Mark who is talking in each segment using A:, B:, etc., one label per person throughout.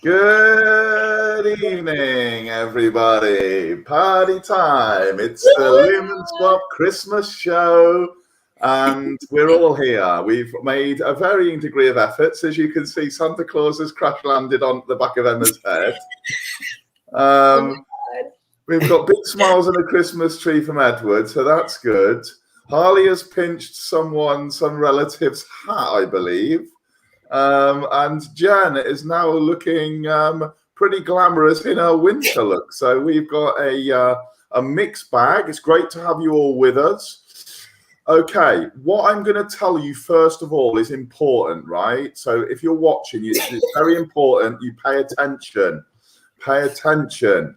A: Good evening, everybody. Party time. It's the Lumenswap Christmas show, and we're all here. We've made a varying degree of efforts. As you can see, Santa Claus has crash landed on the back of Emma's head. We've got big smiles and a Christmas tree from Edward, so that's good. Harley has pinched some relative's hat, I believe. And Jen is now looking pretty glamorous in her winter look. So we've got a mixed bag. It's great to have you all with us. Okay, what I'm going to tell you first of all is important, right? So if you're watching, it's very important you pay attention. Pay attention.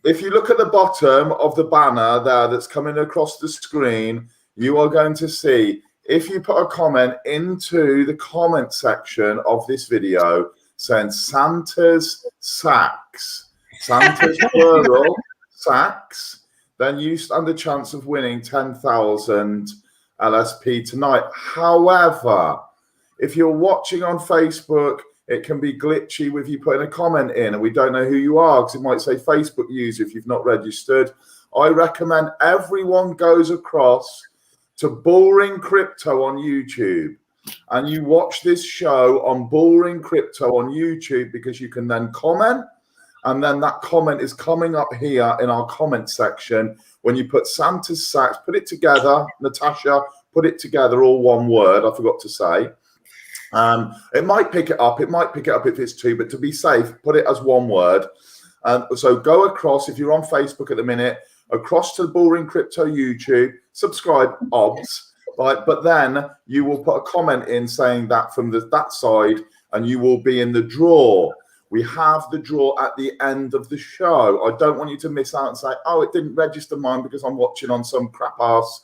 A: If you look at the bottom of the banner there that's coming across the screen, you are going to see, if you put a comment into the comment section of this video saying Santa's sacks, Santa's plural, sacks, then you stand a chance of winning 10,000 LSP tonight. However, if you're watching on Facebook, it can be glitchy with you putting a comment in and we don't know who you are because it might say Facebook user if you've not registered. I recommend everyone goes across to Boring Crypto on YouTube and you watch this show on Boring Crypto on YouTube because you can then comment, and then that comment is coming up here in our comment section. When you put Santa's sacks, put it together, Natasha, put it together, all one word, I forgot to say. It might pick it up. It might pick it up if it's two, but to be safe, put it as one word. So go across, if you're on Facebook at the minute, across to the Boring Crypto YouTube, subscribe, obs, right? But then you will put a comment in saying that from that side, and you will be in the draw. We have the draw at the end of the show. I don't want you to miss out and say, oh, it didn't register mine because I'm watching on some crap ass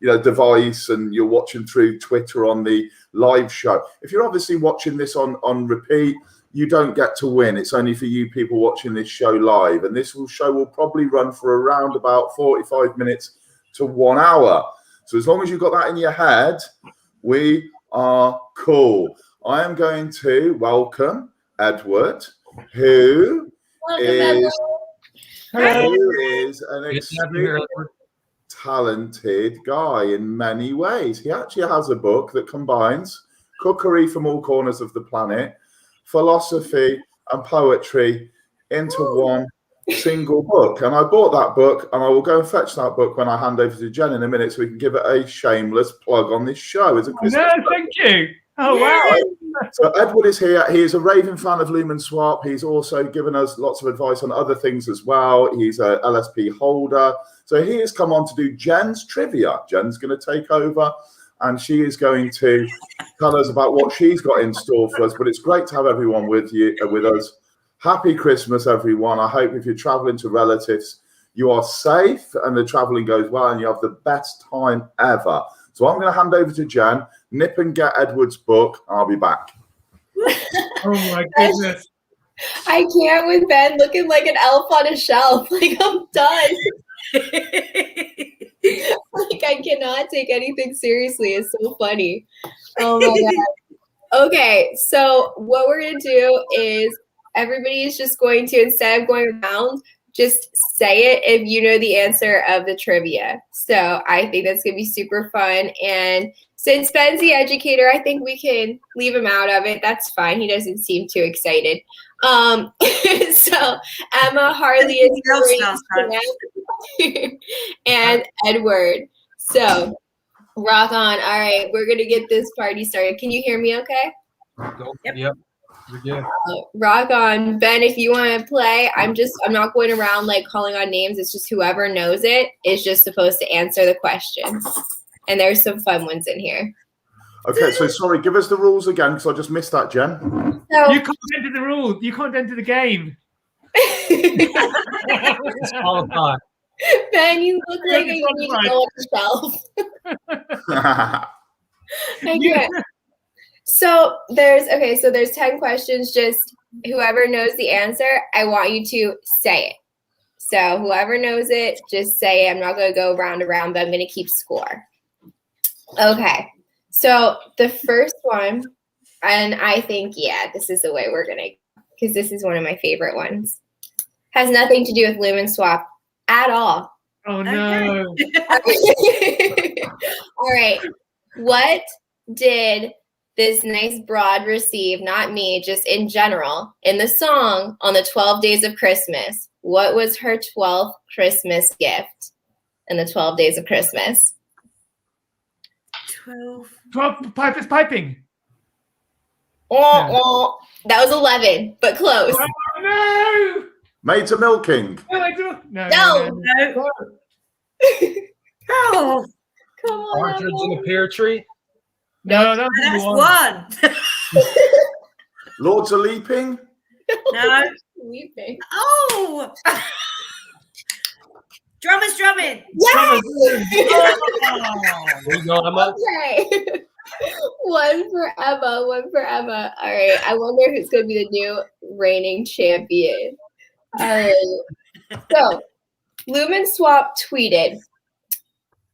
A: device and you're watching through Twitter on the live show. If you're obviously watching this on repeat, you don't get to win. It's only for you people watching this show live. And this show will probably run for around about 45 minutes to 1 hour. So as long as you've got that in your head, we are cool. I am going to welcome Edward, who is an extremely talented guy in many ways. He actually has a book that combines cookery from all corners of the planet, philosophy and poetry into one single book. And I bought that book and I will go and fetch that book when I hand over to Jen in a minute so we can give it a shameless plug on this show.
B: Thank you. Oh, wow.
A: So Edward is here. He is a raving fan of Lumenswap. He's also given us lots of advice on other things as well. He's a LSP holder. So he has come on to do Jen's trivia. Jen's going to take over and she is going to tell us about what she's got in store for us. But it's great to have everyone with us. Happy Christmas, everyone. I hope if you're traveling to relatives, you are safe and the traveling goes well and you have the best time ever. So I'm going to hand over to Jen, nip and get Edward's book. I'll be back.
B: Oh, my goodness.
C: I can't with Ben looking like an elf on a shelf. Like, I'm done. Like, I cannot take anything seriously. It's so funny. Oh, my God. Okay, so what we're going to do is everybody is just going to, instead of going around, just say it if you know the answer of the trivia. So I think that's going to be super fun. And since Ben's the educator, I think we can leave him out of it. That's fine. He doesn't seem too excited. So Emma, Harley is and Edward. So rock on. All right, we're going to get this party started. Can you hear me okay?
B: Yep. Yeah.
C: Rock on. Ben, if you want to play, I'm not going around like calling on names. It's just whoever knows it is just supposed to answer the questions. And there's some fun ones in here.
A: Okay, so sorry, give us the rules again because I just missed that, Jen.
C: So,
B: you can't enter the rules. You can't enter the game.
C: Ben, you look like you need to go on the shelf. I can't. So there's 10 questions. Just whoever knows the answer, I want you to say it. So whoever knows it, just say it. I'm not going to go round and round, but I'm going to keep score. Okay. So the first one, and I think, yeah, this is the way we're going to because this is one of my favorite ones. Has nothing to do with Lumenswap at all.
B: Oh no.
C: All right. What did this nice broad receive, not me, just in general, in the song on the 12 Days of Christmas? What was her 12th Christmas gift in the 12 Days of Christmas?
B: 12 pipers piping.
C: That was 11, but close.
B: Oh no.
A: Maids of milking.
B: No.
C: No.
D: Oh,
C: Come on.
E: Partridge
C: Emma.
E: in a pear tree.
B: No, that was
D: that's
B: one.
D: one.
A: Lords of leaping.
D: No.
C: Weeping.
D: Oh. Drummers drumming.
C: Yes!
E: There you go, Emma.
C: Okay. One for Emma. All right. I wonder who's going to be the new reigning champion. All right. So, Lumenswap tweeted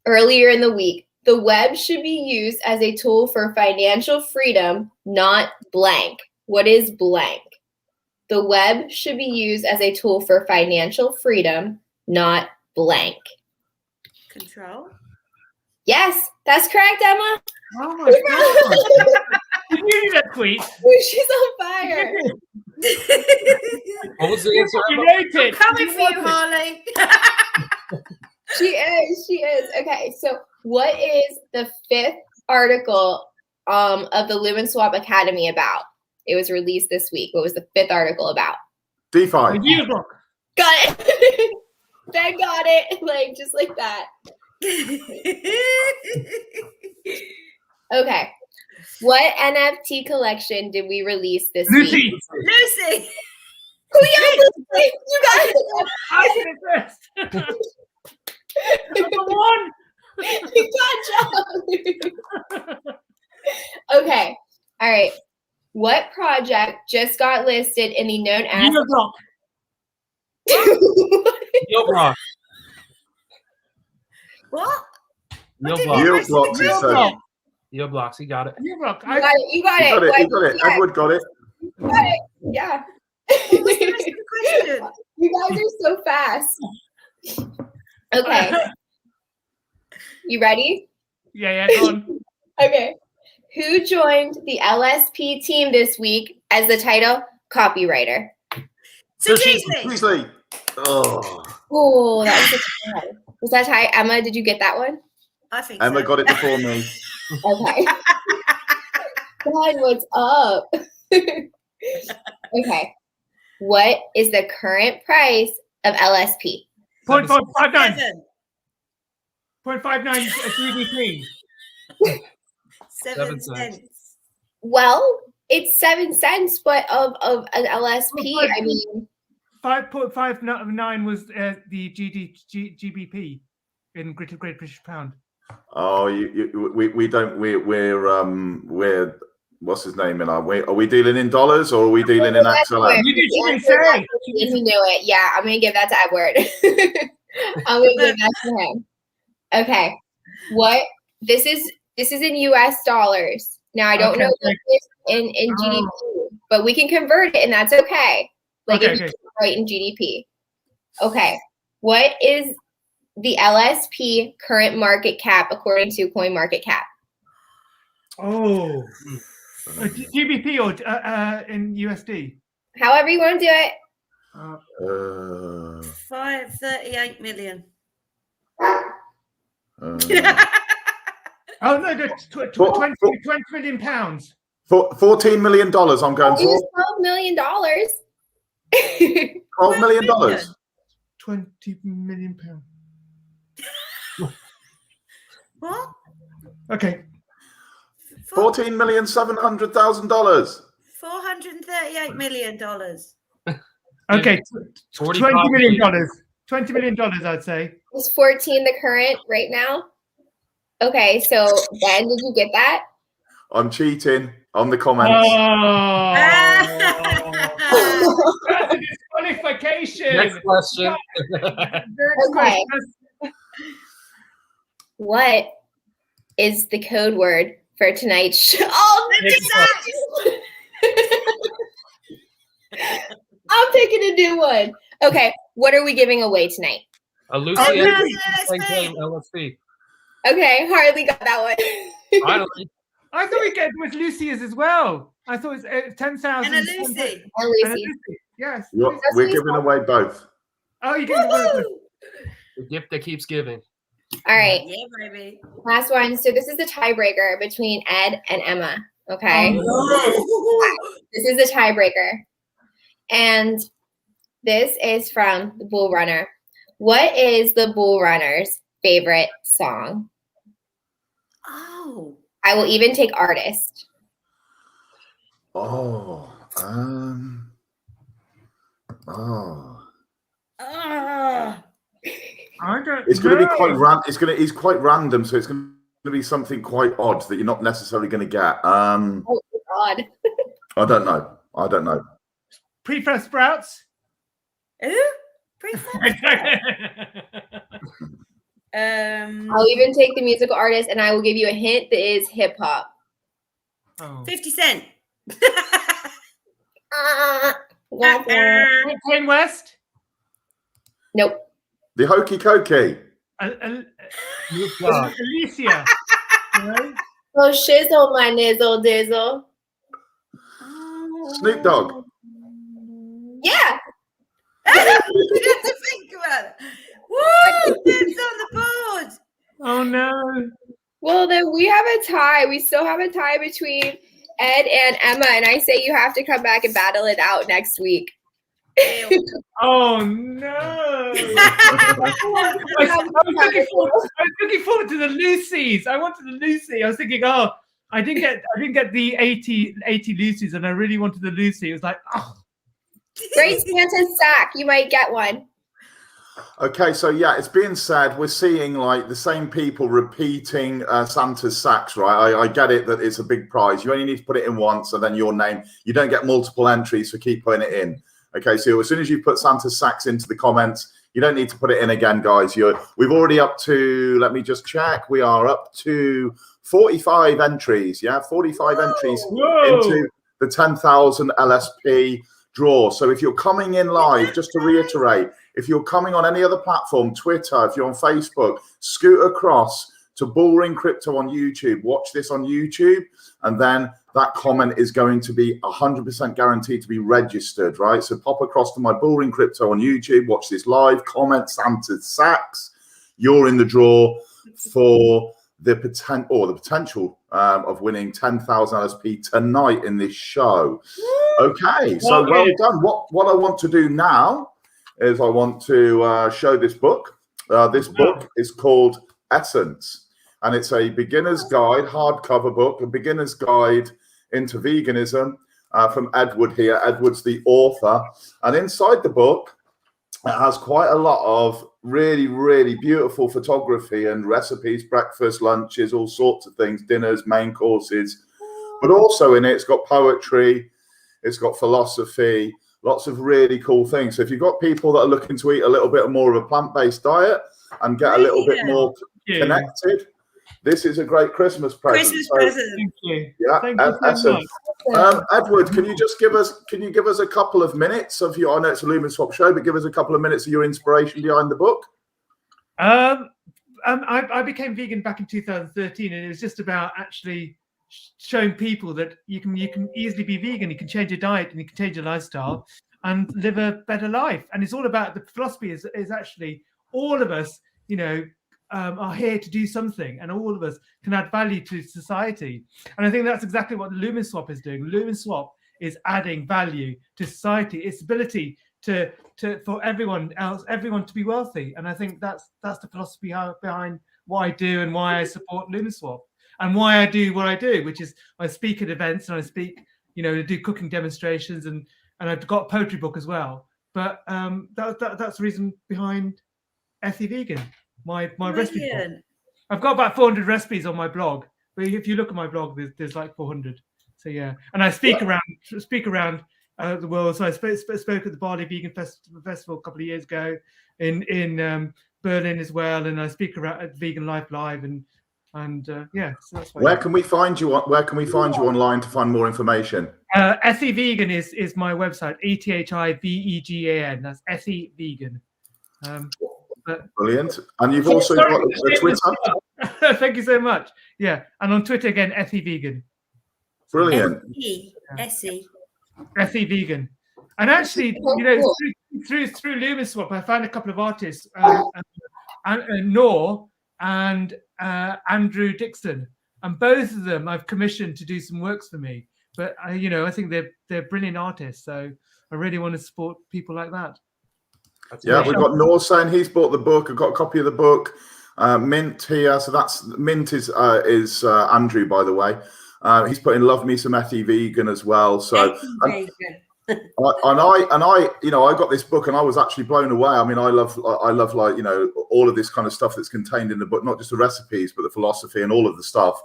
C: earlier in the week, the web should be used as a tool for financial freedom, not blank. What is blank? The web should be used as a tool for financial freedom, not blank.
D: Control.
C: Yes, that's correct, Emma.
B: Oh my god. Did you do that tweet?
C: She's on fire.
E: What was the answer,
B: You
E: Emma?
B: wrote it.
D: Coming
B: You
D: for you,
B: wrote it.
D: Harley.
C: She is. Okay, so what is the 5th article of the Lumenswap Academy about? It was released this week. What was the 5th article about?
A: DeFi.
B: The yearbook.
C: Got it. Ben got it. Like, just like that. Okay. What NFT collection did we release this
B: Lucy.
C: week?
D: Lucy.
C: You got it.
B: I did it first. Number one.
C: Good job. Okay. All right. What project just got listed in the known as
B: Yearbook.
E: Youvlad.
D: What?
E: Youvlad.
A: Yield blocks is so.
E: Youvlad. He got it.
B: Yearbook.
C: You got it.
A: You got it.
C: Yeah,
A: Edward got it.
C: you got it. Yeah.
D: What was the rest of the question?
C: You guys are so fast. Okay. You ready?
B: Yeah, go on.
C: Okay. Who joined the LSP team this week as the title copywriter?
D: So
E: Sushi.
D: Tuesday.
A: Beasley. Oh,
C: Oh, that was a tie. Was that tie? Emma, did you get that one?
D: I think
A: Emma
D: so.
A: got it before me.
C: Okay. God, what's up? Okay. What is the current price of LSP?
B: 0.59.
D: 7.
B: 0.59 GDP.
D: 7
E: cents.
D: cents.
C: Well, it's 7 cents, but of an LSP, I mean,
B: 5.59 was the GBP in Great British Pound.
A: Oh, we don't. We're what's his name in our? Are we dealing in dollars or are we dealing in actual?
C: Edward.
B: You didn't even
C: Edward,
B: say.
C: He knew it. Yeah, I'm gonna give that to Edward. I'm gonna give that to him. Okay. What? This is in US dollars. Now I don't know what it is in GDP, but we can convert it and that's okay. Like if you write in GDP. Okay. What is the LSP current market cap according to CoinMarketCap?
B: Oh. GBP or in USD?
C: However you want to do it.
D: 538 million.
B: Oh no, that's 20 million pounds.
A: $14 million. I'm going
C: It was
A: for
C: $12 million.
A: $12 million.
B: 20 million pounds.
D: What?
B: Okay.
A: $14,700,000.
D: $438 million.
B: Okay.
E: $45
B: $20 million. $20 million, I'd say.
C: Is 14 the current right now? Okay, so Ben, did you get that?
A: I'm cheating on the comments.
B: Oh. That's a disqualification.
E: Next question.
C: Okay. What is the code word for tonight's show? Oh, do one. Okay, what are we giving away tonight?
E: A Lusi
D: Oh,
E: NFT
D: LSP.
E: LSP.
C: Okay, Harley got that one.
E: Finally.
B: I thought we get with Lucy's as well. I thought it's 10,000.
D: And a Lucy.
C: And
B: And a
C: Lucy.
B: Lucy. Yes.
A: We're
C: That's what he
A: giving away both.
B: Oh, you get the
D: Woo!
E: The gift that keeps giving.
C: All right,
D: Yeah, baby.
C: last one. So this is the tiebreaker between Ed and Emma. Okay, this is the tiebreaker, and this is from the Bull Runner. What is the Bull Runner's favorite song?
D: Oh.
C: I will even take artist.
A: Oh.
D: Ah.
B: I don't
A: It's going to be
B: know.
A: quite it's quite random, so it's going to be something quite odd that you're not necessarily going to get.
C: Oh God.
A: I don't know.
B: Pre-pressed sprouts.
D: Who? Prefect?
C: I'll even take the musical artist, and I will give you a hint that is hip hop.
B: Oh.
D: 50 Cent.
C: Womp womp.
B: Kanye West.
C: Nope.
A: The Hokey Cokey.
E: Wow.
B: Alicia. Right?
C: Oh shizzle, my nizzle dizzle.
A: Snoop Dogg.
C: Yeah.
D: You have to think about it. Woo! It's on the board.
B: Oh no.
C: Well, then we have a tie. We still have a tie between Ed and Emma, and I say you have to come back and battle it out next week.
B: Oh no. I was looking forward to the Lucy's. I wanted the Lucy. I was thinking, oh, I didn't get the 80 Lucy's, and I really wanted the Lucy. It was like, oh.
C: Great Santa's sack. You might get one.
A: Okay, so yeah, it's being said we're seeing like the same people repeating Santa's sacks, right? I get it that it's a big prize. You only need to put it in once, and then your name. You don't get multiple entries for keep putting it in. Okay, so as soon as you put Santa's sacks into the comments, you don't need to put it in again, guys. We've already up to. Let me just check. We are up to 45 entries. Yeah, 45 entries into the 10,000 LSP draw. So if you're coming in live, just to reiterate, if you're coming on any other platform, Twitter, if you're on Facebook, scoot across to Bullring Crypto on YouTube. Watch this on YouTube, and then that comment is going to be 100% guaranteed to be registered, right? So pop across to my Bullring Crypto on YouTube, watch this live, comment Santa's sacks. You're in the draw for the potential of winning 10,000 LSP tonight in this show. Okay, so well done. What I want to do now is I want to show this book. This book is called Essence, and it's a beginner's guide, hardcover book, a beginner's guide into veganism from Edward here. Edward's the author, and inside the book, it has quite a lot of really, really beautiful photography and recipes, breakfast, lunches, all sorts of things, dinners, main courses. But also in it, it's got poetry, it's got philosophy, lots of really cool things. So if you've got people that are looking to eat a little bit more of a plant-based diet and get a little bit more connected, this is a great Christmas present.
D: Christmas present.
B: Thank you.
A: Yeah,
B: Thank you so
A: Essence. Edward, can you just give us a couple of minutes of your? I know it's a Lumenswap show, but give us a couple of minutes of your inspiration behind the book.
B: I became vegan back in 2013, and it was just about actually showing people that you can easily be vegan. You can change your diet and you can change your lifestyle and live a better life. And it's all about the philosophy is actually all of us, are here to do something, and all of us can add value to society. And I think that's exactly what Lumenswap is doing. Lumenswap is adding value to society, its ability for everyone to be wealthy. And I think that's the philosophy behind what I do and why I support Lumenswap and why I do what I do, which is I speak at events and I speak, do cooking demonstrations, and I've got a poetry book as well. But that's the reason behind Ethy Vegan. My recipe book. I've got about 400 recipes on my blog, but if you look at my blog, there's like 400. So yeah, and I speak around the world. So I spoke at the Bali Vegan Festival a couple of years ago in Berlin as well, and I speak around at Vegan Life Live, and yeah. So that's
A: where can we find you? Where can we find you online to find more information?
B: Ethy Vegan is my website. ETHIVEGAN. That's Ethy Vegan.
A: Brilliant. And you've also got a Twitter.
B: Thank you so much. Yeah, and on Twitter again, Ethy Vegan.
A: Brilliant.
D: Essie.
B: Ethy Vegan. And actually, you know, through Lumenswap, I found a couple of artists, Noor and Andrew Dixon, and both of them I've commissioned to do some works for me. But you know, I think they're brilliant artists, so I really want to support people like that.
A: Yeah, we've got Noor saying he's bought the book. I've got a copy of the book. Mint here, so that's Mint is Andrew, by the way. He's putting "Love Me Some Ethy Vegan" as well. So, and I, you know, I got this book and I was actually blown away. I mean, I love like, you know, all of this kind of stuff that's contained in the book, not just the recipes, but the philosophy and all of the stuff.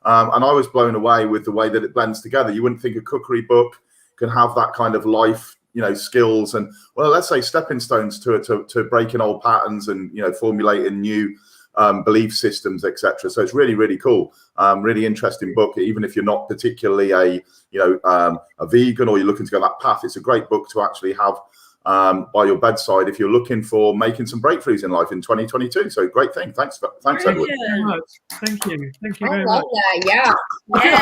A: And I was blown away with the way that it blends together. You wouldn't think a cookery book can have that kind of life, you know, skills and, well, let's say stepping stones to breaking old patterns and, you know, formulating new belief systems, etc. So it's really, really cool. Really interesting book. Even if you're not particularly a vegan or you're looking to go that path, it's a great book to actually have by your bedside if you're looking for making some breakthroughs in life in 2022. So great thing. Thanks, Edward.
B: Thank you
C: I
B: very
C: love
B: much.
C: that. Yeah.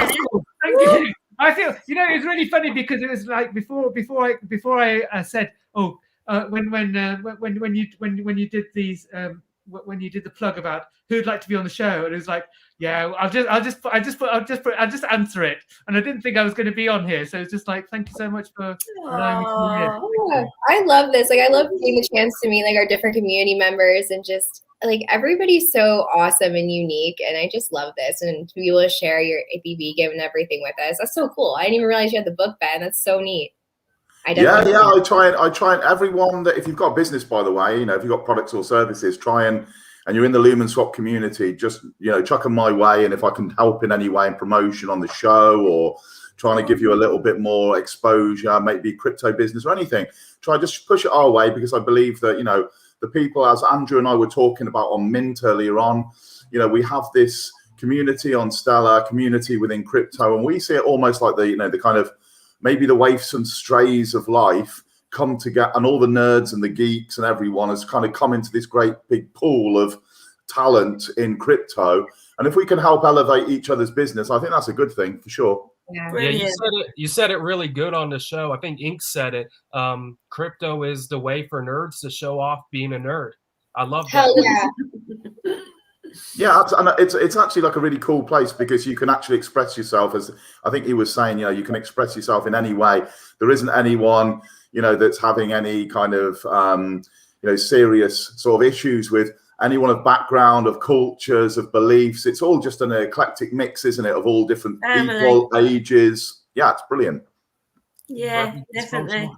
B: Thank you. I feel, you know, it's really funny because it was like before I said, oh, when you did these when you did the plug about who'd like to be on the show, and it was like, yeah, I'll just answer it, and I didn't think I was going to be on here, so it's just like, thank you so much for allowing me to be here.
C: Yeah, I love this. Like, I love getting the chance to meet like our different community members, and just like everybody's so awesome and unique, and I just love this, and to be able to share your Ethy Vegan and everything with us. That's so cool. I didn't even realize you had the book, Ben. That's so neat. I try and everyone that, if you've got a business, by the way, you know, if you've got products or services, and you're in the Lumenswap community, just, you know, chuck them my way. And if I can help in any way in promotion on the show or trying to give you a little bit more exposure, maybe crypto business or anything, try just push it our way, because I believe that, you know, the people, as Andrew and I were talking about on Mint earlier on, you know, we have this community on Stellar, community within crypto, and we see it almost like the, you know, the kind of maybe the waifs and strays of life come together, and all the nerds and the geeks and everyone has kind of come into this great big pool of talent in crypto. And if we can help elevate each other's business, I think that's a good thing for sure.
D: Yeah,
E: you said it really good on the show. I think Ink said it. Crypto is the way for nerds to show off being a nerd. I love that.
C: Hell yeah.
A: Yeah, and it's actually like a really cool place, because you can actually express yourself, as I think he was saying, you know, you can express yourself in any way. There isn't anyone, you know, that's having any kind of, you know, serious sort of issues with anyone of background, of cultures, of beliefs. It's all just an eclectic mix, isn't it, of all different people, ages. Yeah, it's brilliant.
D: Yeah, definitely.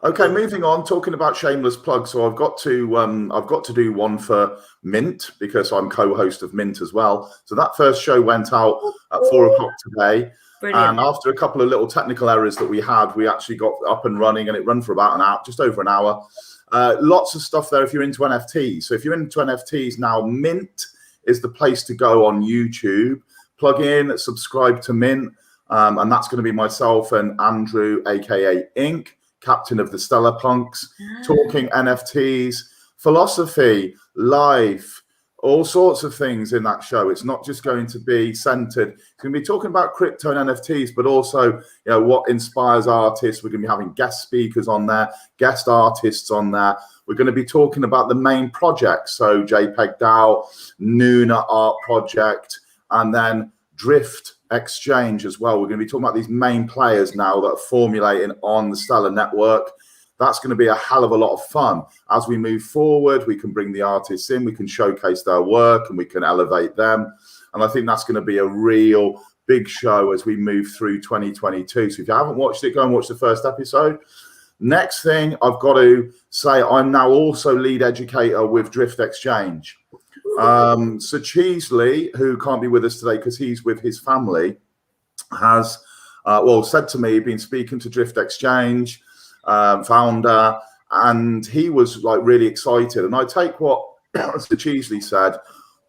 A: Okay, moving on, talking about shameless plugs. So I've got to do one for Mint, because I'm co-host of Mint as well. So that first show went out at 4 o'clock today.
D: Brilliant.
A: And after a couple of little technical errors that we had, we actually got up and running, and it ran for about an hour, just over an hour. Lots of stuff there if you're into NFTs. So if you're into NFTs now, Mint is the place to go on YouTube. Plug in, subscribe to Mint, and that's going to be myself and Andrew, aka Ink, captain of the Stellar Punks, talking NFTs, philosophy, life, all sorts of things in that show. It's not just going to be centered. It's going to be talking about crypto and NFTs, but also, you know, what inspires artists. We're going to be having guest speakers on there, guest artists on there. We're going to be talking about the main projects. So JPEG DAO, Nuna Art Project, and then Drift Exchange as well. We're going to be talking about these main players now that are formulating on the Stellar network. That's going to be a hell of a lot of fun. As we move forward, we can bring the artists in, we can showcase their work, and we can elevate them. And I think that's going to be a real big show as we move through 2022. So if you haven't watched it, go and watch the first episode. Next thing, I've got to say, I'm now also lead educator with Drift Exchange. So Cheesley, who can't be with us today because he's with his family, has said to me, been speaking to Drift Exchange founder, and he was like really excited. And I take what Sir Cheesley said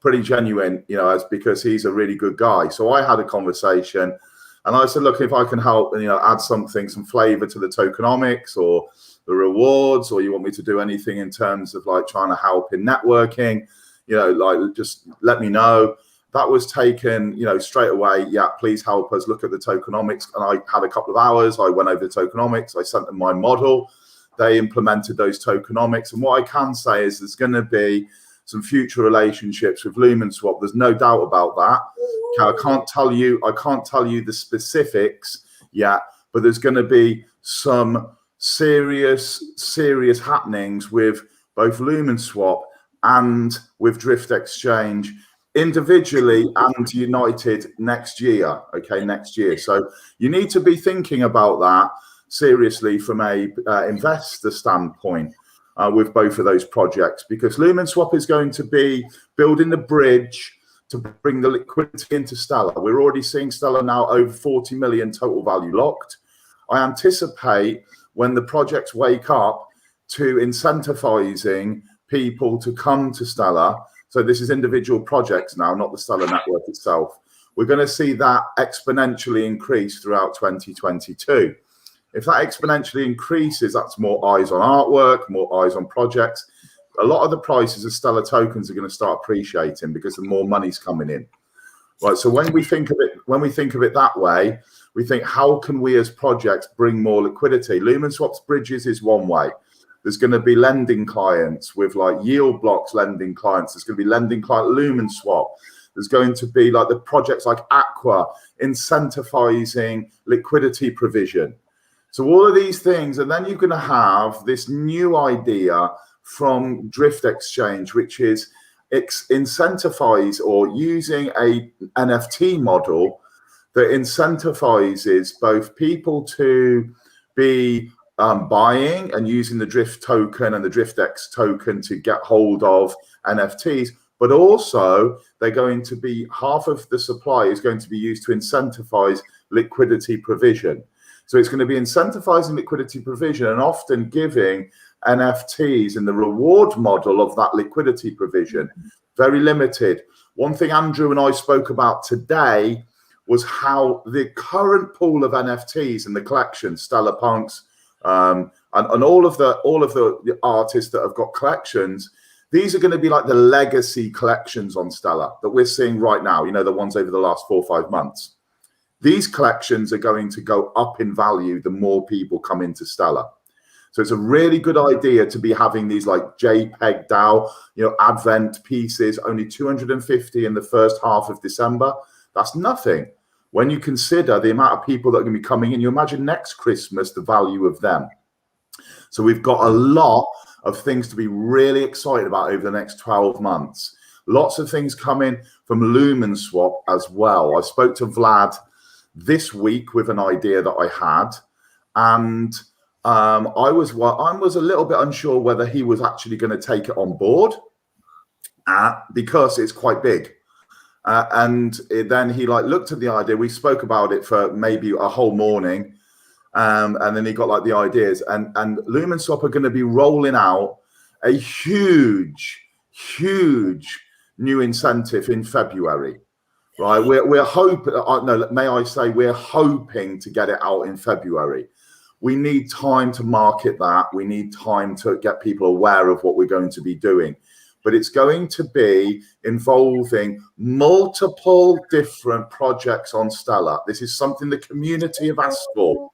A: pretty genuine, you know, as because he's a really good guy. So I had a conversation, And I said, look, if I can help, add something, some flavor to the tokenomics or the rewards, or you want me to do anything in terms of like trying to help in networking, like just let me know. That was taken, straight away. Yeah, please help us look at the tokenomics. And I had a couple of hours. I went over the tokenomics. I sent them my model. They implemented those tokenomics. And what I can say is there's going to be some future relationships with Lumenswap. There's no doubt about that. Okay, I can't tell you the specifics yet, but there's going to be some serious happenings with both Lumenswap and with Drift Exchange, individually and united next year. Okay, next year. So you need to be thinking about that seriously from a investor standpoint with both of those projects, because Lumenswap is going to be building the bridge to bring the liquidity into Stellar. We're already seeing Stellar now over 40 million total value locked. I anticipate when the projects wake up to incentivizing people to come to Stellar. So this is individual projects now, not the Stellar network itself. We're going to see that exponentially increase throughout 2022. If that exponentially increases, that's more eyes on artwork, more eyes on projects. A lot of the prices of Stellar tokens are going to start appreciating because the more money's coming in. Right. So when we think of it that way, we think, how can we as projects bring more liquidity? Lumenswap's bridges is one way. There's going to be lending clients with like yield blocks, lending clients. There's going to be lending client Lumenswap. There's going to be like the projects like Aqua incentivizing liquidity provision. So all of these things, and then you're going to have this new idea from Drift Exchange, which is incentivize or using a NFT model that incentivizes both people to be buying and using the Drift token and the DriftX token to get hold of NFTs, but also they're going to be, half of the supply is going to be used to incentivize liquidity provision. So it's going to be incentivizing liquidity provision and often giving NFTs in the reward model of that liquidity provision. Very limited. One thing Andrew and I spoke about today was how the current pool of NFTs in the collection, Stellar Punks, and all of the artists that have got collections, these are going to be like the legacy collections on Stellar that we're seeing right now, the ones over the last 4 or 5 months. These collections are going to go up in value the more people come into Stellar. So it's a really good idea to be having these like JPEG DAO, Advent pieces, only 250 in the first half of December. That's nothing. When you consider the amount of people that are going to be coming in, you imagine next Christmas, the value of them. So we've got a lot of things to be really excited about over the next 12 months. Lots of things coming from Lumenswap as well. I spoke to Vlad this week with an idea that I had, and I was a little bit unsure whether he was actually going to take it on board because it's quite big. Then he looked at the idea. We spoke about it for maybe a whole morning, and then he got the ideas. And Lumenswap are going to be rolling out a huge new incentive in February. Right, we're hoping. No, may I say we're hoping to get it out in February. We need time to market that. We need time to get people aware of what we're going to be doing. But it's going to be involving multiple different projects on Stellar. This is something the community have asked for.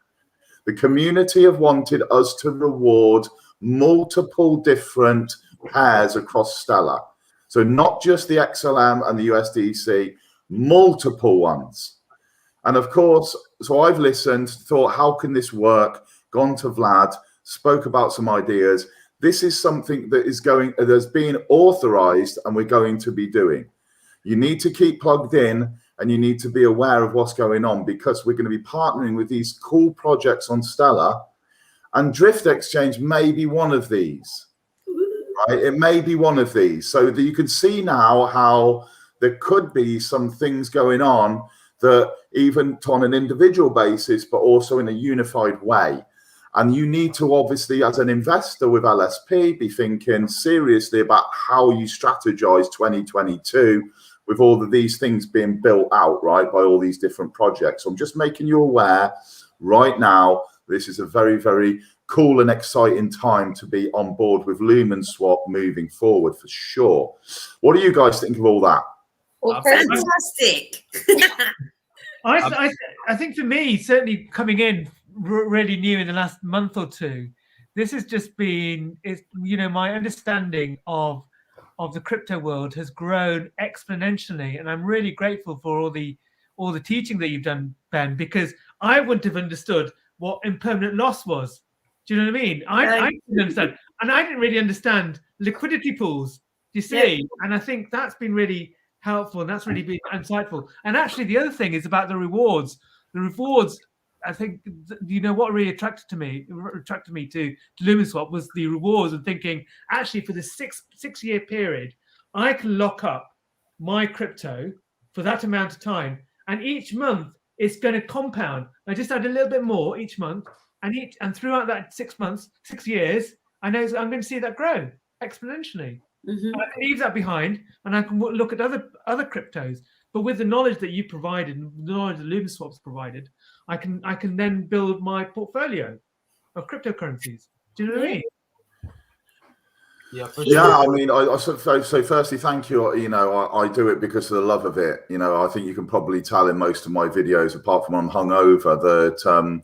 A: The community have wanted us to reward multiple different pairs across Stellar. So not just the XLM and the USDC, multiple ones. And of course, so I've listened, thought, how can this work? Gone to Vlad, spoke about some ideas. This is something that that's being authorized and we're going to be doing. You need to keep plugged in and you need to be aware of what's going on, because we're going to be partnering with these cool projects on Stellar, and Drift Exchange may be one of these. Right? It may be one of these. So that you can see now how there could be some things going on that even on an individual basis, but also in a unified way. And you need to obviously, as an investor with LSP, be thinking seriously about how you strategize 2022 with all of these things being built out, right, by all these different projects. So I'm just making you aware right now, this is a very, very cool and exciting time to be on board with Lumenswap moving forward for sure. What do you guys think of all that?
C: Well,
D: Fantastic.
B: I think for me, certainly coming in really new in the last month or two, this has just been, my understanding of the crypto world has grown exponentially, and I'm really grateful for all the teaching that you've done, Ben, because I wouldn't have understood what impermanent loss was. Do you know what I mean? I didn't understand, and I didn't really understand liquidity pools. Do you see? Yeah. And I think that's been really helpful, and that's really been insightful. And actually, the other thing is about the rewards. The rewards, I think, what really attracted me to Lumenswap was the rewards, and thinking actually for the six-year period, I can lock up my crypto for that amount of time, and each month it's going to compound. I just add a little bit more each month, and throughout that 6 years, I know I'm going to see that grow exponentially. Mm-hmm. I can leave that behind, and I can look at other cryptos. But with the knowledge that you provided, and the knowledge that Lumenswap's provided, I can then build my portfolio of cryptocurrencies. Do you know what I mean?
E: Yeah, for sure.
A: Yeah, I mean, so firstly, thank you. I do it because of the love of it. I think you can probably tell in most of my videos, apart from I'm hungover, that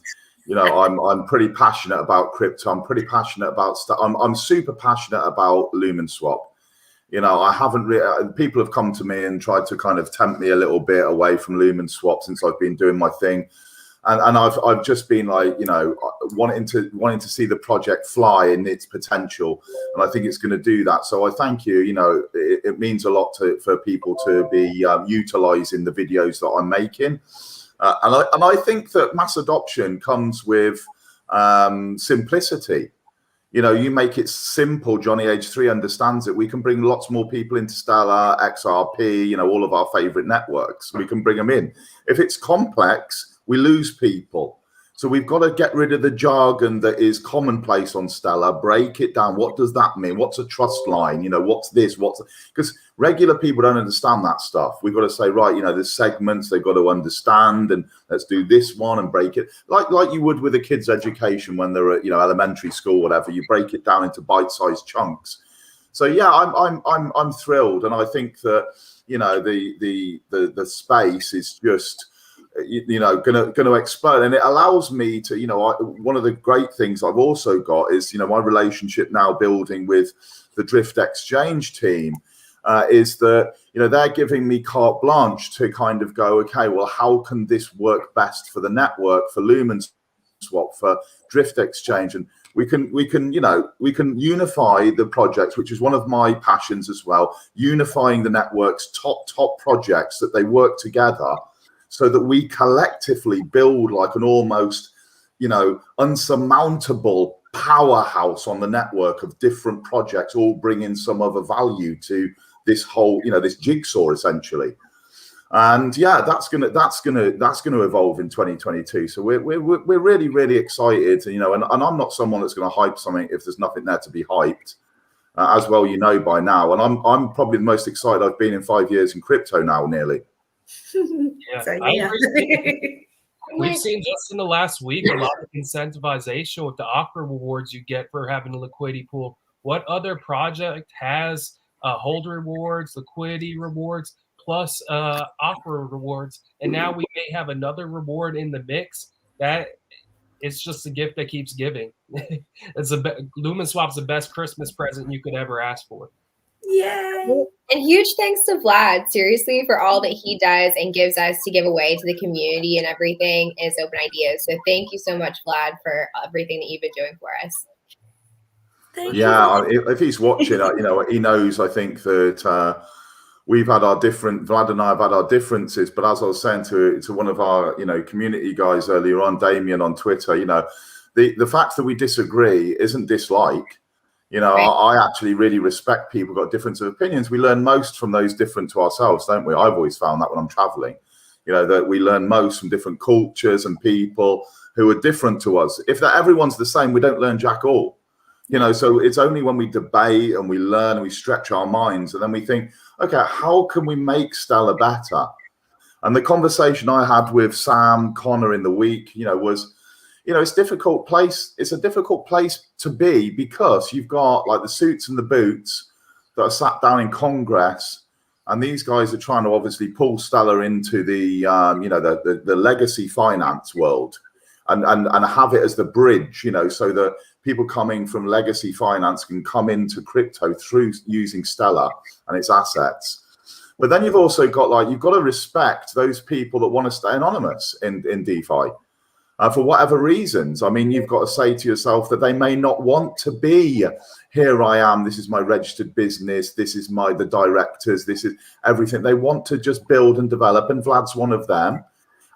A: I'm pretty passionate about crypto. I'm pretty passionate about stuff. I'm super passionate about Lumenswap. I haven't really. People have come to me and tried to kind of tempt me a little bit away from Lumenswap since I've been doing my thing. And I've just been like, wanting to see the project fly in its potential, and I think it's going to do that. So I thank you. It means a lot for people to be utilizing the videos that I'm making, and I think that mass adoption comes with simplicity. You make it simple. Johnny Age 3 understands it. We can bring lots more people into Stellar, XRP, all of our favorite networks. We can bring them in. If it's complex, we lose people. So we've got to get rid of the jargon that is commonplace on Stellar, break it down. What does that mean? What's a trust line? What's this? Because regular people don't understand that stuff. We've got to say, right, there's segments they've got to understand, and let's do this one and break it. Like you would with a kid's education when they're at, elementary school, whatever. You break it down into bite-sized chunks. So yeah, I'm thrilled. And I think that, the space is just, going to explode, and it allows me to, one of the great things I've also got is, my relationship now building with the Drift Exchange team, is that, they're giving me carte blanche to kind of go, okay, well, how can this work best for the network, for Lumenswap, for Drift Exchange? And we can unify the projects, which is one of my passions as well, unifying the network's top projects, that they work together, so that we collectively build like an almost, unsurmountable powerhouse on the network of different projects, all bringing some other value to this whole, this jigsaw essentially. And yeah, that's gonna evolve in 2022. So we're really, really excited, and I'm not someone that's going to hype something if there's nothing there to be hyped, as well, by now. And I'm probably the most excited I've been in 5 years in crypto now, nearly.
E: Yeah, so, yeah. We've seen just in the last week a lot of incentivization with the Aqua rewards you get for having a liquidity pool. What other project has hold rewards, liquidity rewards, plus Aqua rewards? And now we may have another reward in the mix. That it's just a gift that keeps giving. Lumenswap's the best Christmas present you could ever ask for.
C: Yay! And huge thanks to Vlad, seriously, for all that he does and gives us to give away to the community and everything is Open Ideas. So thank you so much, Vlad, for everything that you've been doing for us.
D: Thank
A: you. If he's watching, he knows, I think, that we've had our Vlad and I have had our differences, but as I was saying to one of our, community guys earlier on, Damien on Twitter, the fact that we disagree isn't dislike. Right. I actually really respect people who've got difference of opinions. We learn most from those different to ourselves, don't we? I've always found that when I'm traveling, that we learn most from different cultures and people who are different to us. If everyone's the same, we don't learn jack all. You know, so it's only when we debate and we learn and we stretch our minds and then we think, okay, how can we make Stellar better? And the conversation I had with Sam Connor in the week, you know, was, you know, it's a difficult place to be, because you've got like the suits and the boots that are sat down in Congress, and these guys are trying to obviously pull Stellar into the, you know, the legacy finance world, and have it as the bridge, you know, so that people coming from legacy finance can come into crypto through using Stellar and its assets. But then you've also got, like, you've got to respect those people that want to stay anonymous in DeFi. For whatever reasons. I mean, you've got to say to yourself that they may not want to be, here I am, this is my registered business, this is the directors, this is everything. They want to just build and develop, and Vlad's one of them.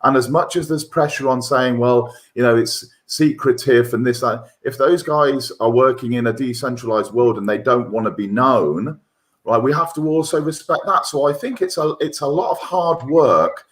A: And as much as there's pressure on saying, well, you know, it's secretive and this, that, if those guys are working in a decentralized world and they don't want to be known, right, we have to also respect that. So I think it's a lot of hard work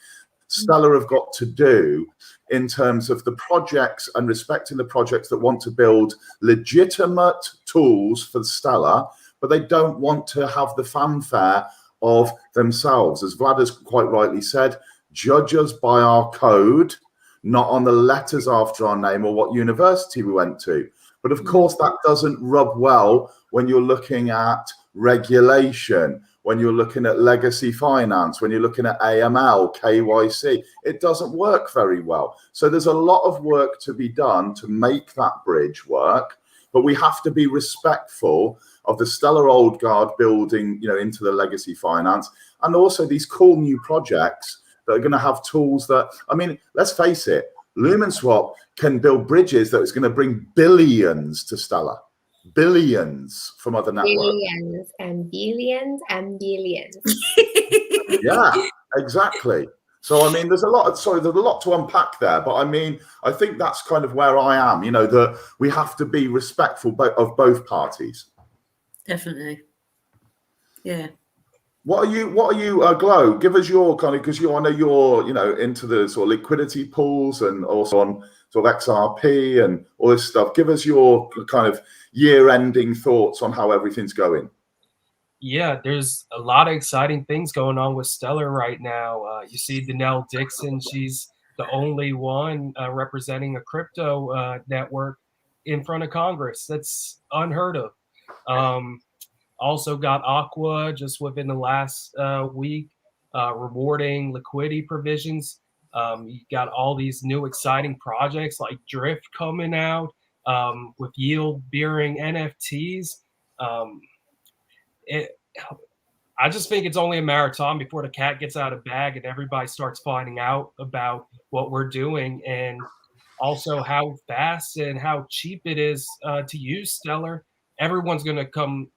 A: Stellar have got to do in terms of the projects and respecting the projects that want to build legitimate tools for Stellar, but they don't want to have the fanfare of themselves. As Vlad has quite rightly said, judge us by our code, not on the letters after our name or what university we went to. But of course, that doesn't rub well when you're looking at regulation, when you're looking at legacy finance, when you're looking at AML, KYC. It doesn't work very well. So there's a lot of work to be done to make that bridge work, but we have to be respectful of the Stellar old guard building, you know, into the legacy finance, and also these cool new projects that are going to have tools that, I mean, let's face it, Lumenswap can build bridges that is going to bring billions to Stellar. Billions from other networks.
C: Billions and billions and billions.
A: Yeah, exactly. So I mean, there's a lot to unpack there, but I mean, I think that's kind of where I am, you know, that we have to be respectful of both parties.
D: Definitely. Yeah.
A: What are you, Glow? Give us your kind of, because I know you're, you know, into the sort of liquidity pools and also on sort of XRP and all this stuff. Give us your kind of year-ending thoughts on how everything's going.
E: Yeah, there's a lot of exciting things going on with Stellar right now. You see Danelle Dixon, she's the only one representing a crypto network in front of Congress. That's unheard of. Also got Aqua just within the last week, rewarding liquidity provisions. You got all these new exciting projects like Drift coming out with yield-bearing NFTs. I just think it's only a matter of time before the cat gets out of bag and everybody starts finding out about what we're doing, and also how fast and how cheap it is to use Stellar. Everyone's going to come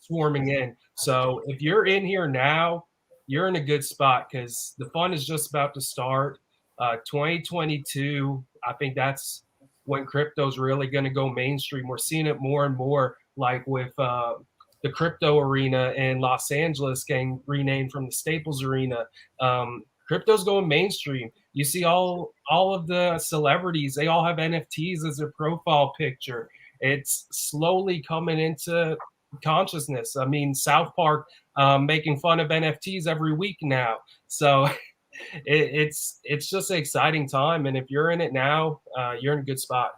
E: swarming in. So if you're in here now, you're in a good spot, because the fun is just about to start. 2022, I think that's when crypto's really going to go mainstream. We're seeing it more and more, like with the crypto arena in Los Angeles getting renamed from the Staples Arena. Crypto's going mainstream. You see all of the celebrities, they all have NFTs as their profile picture. It's slowly coming into consciousness. I mean, South Park making fun of NFTs every week now. So it's just an exciting time, and if you're in it now, you're in a good spot.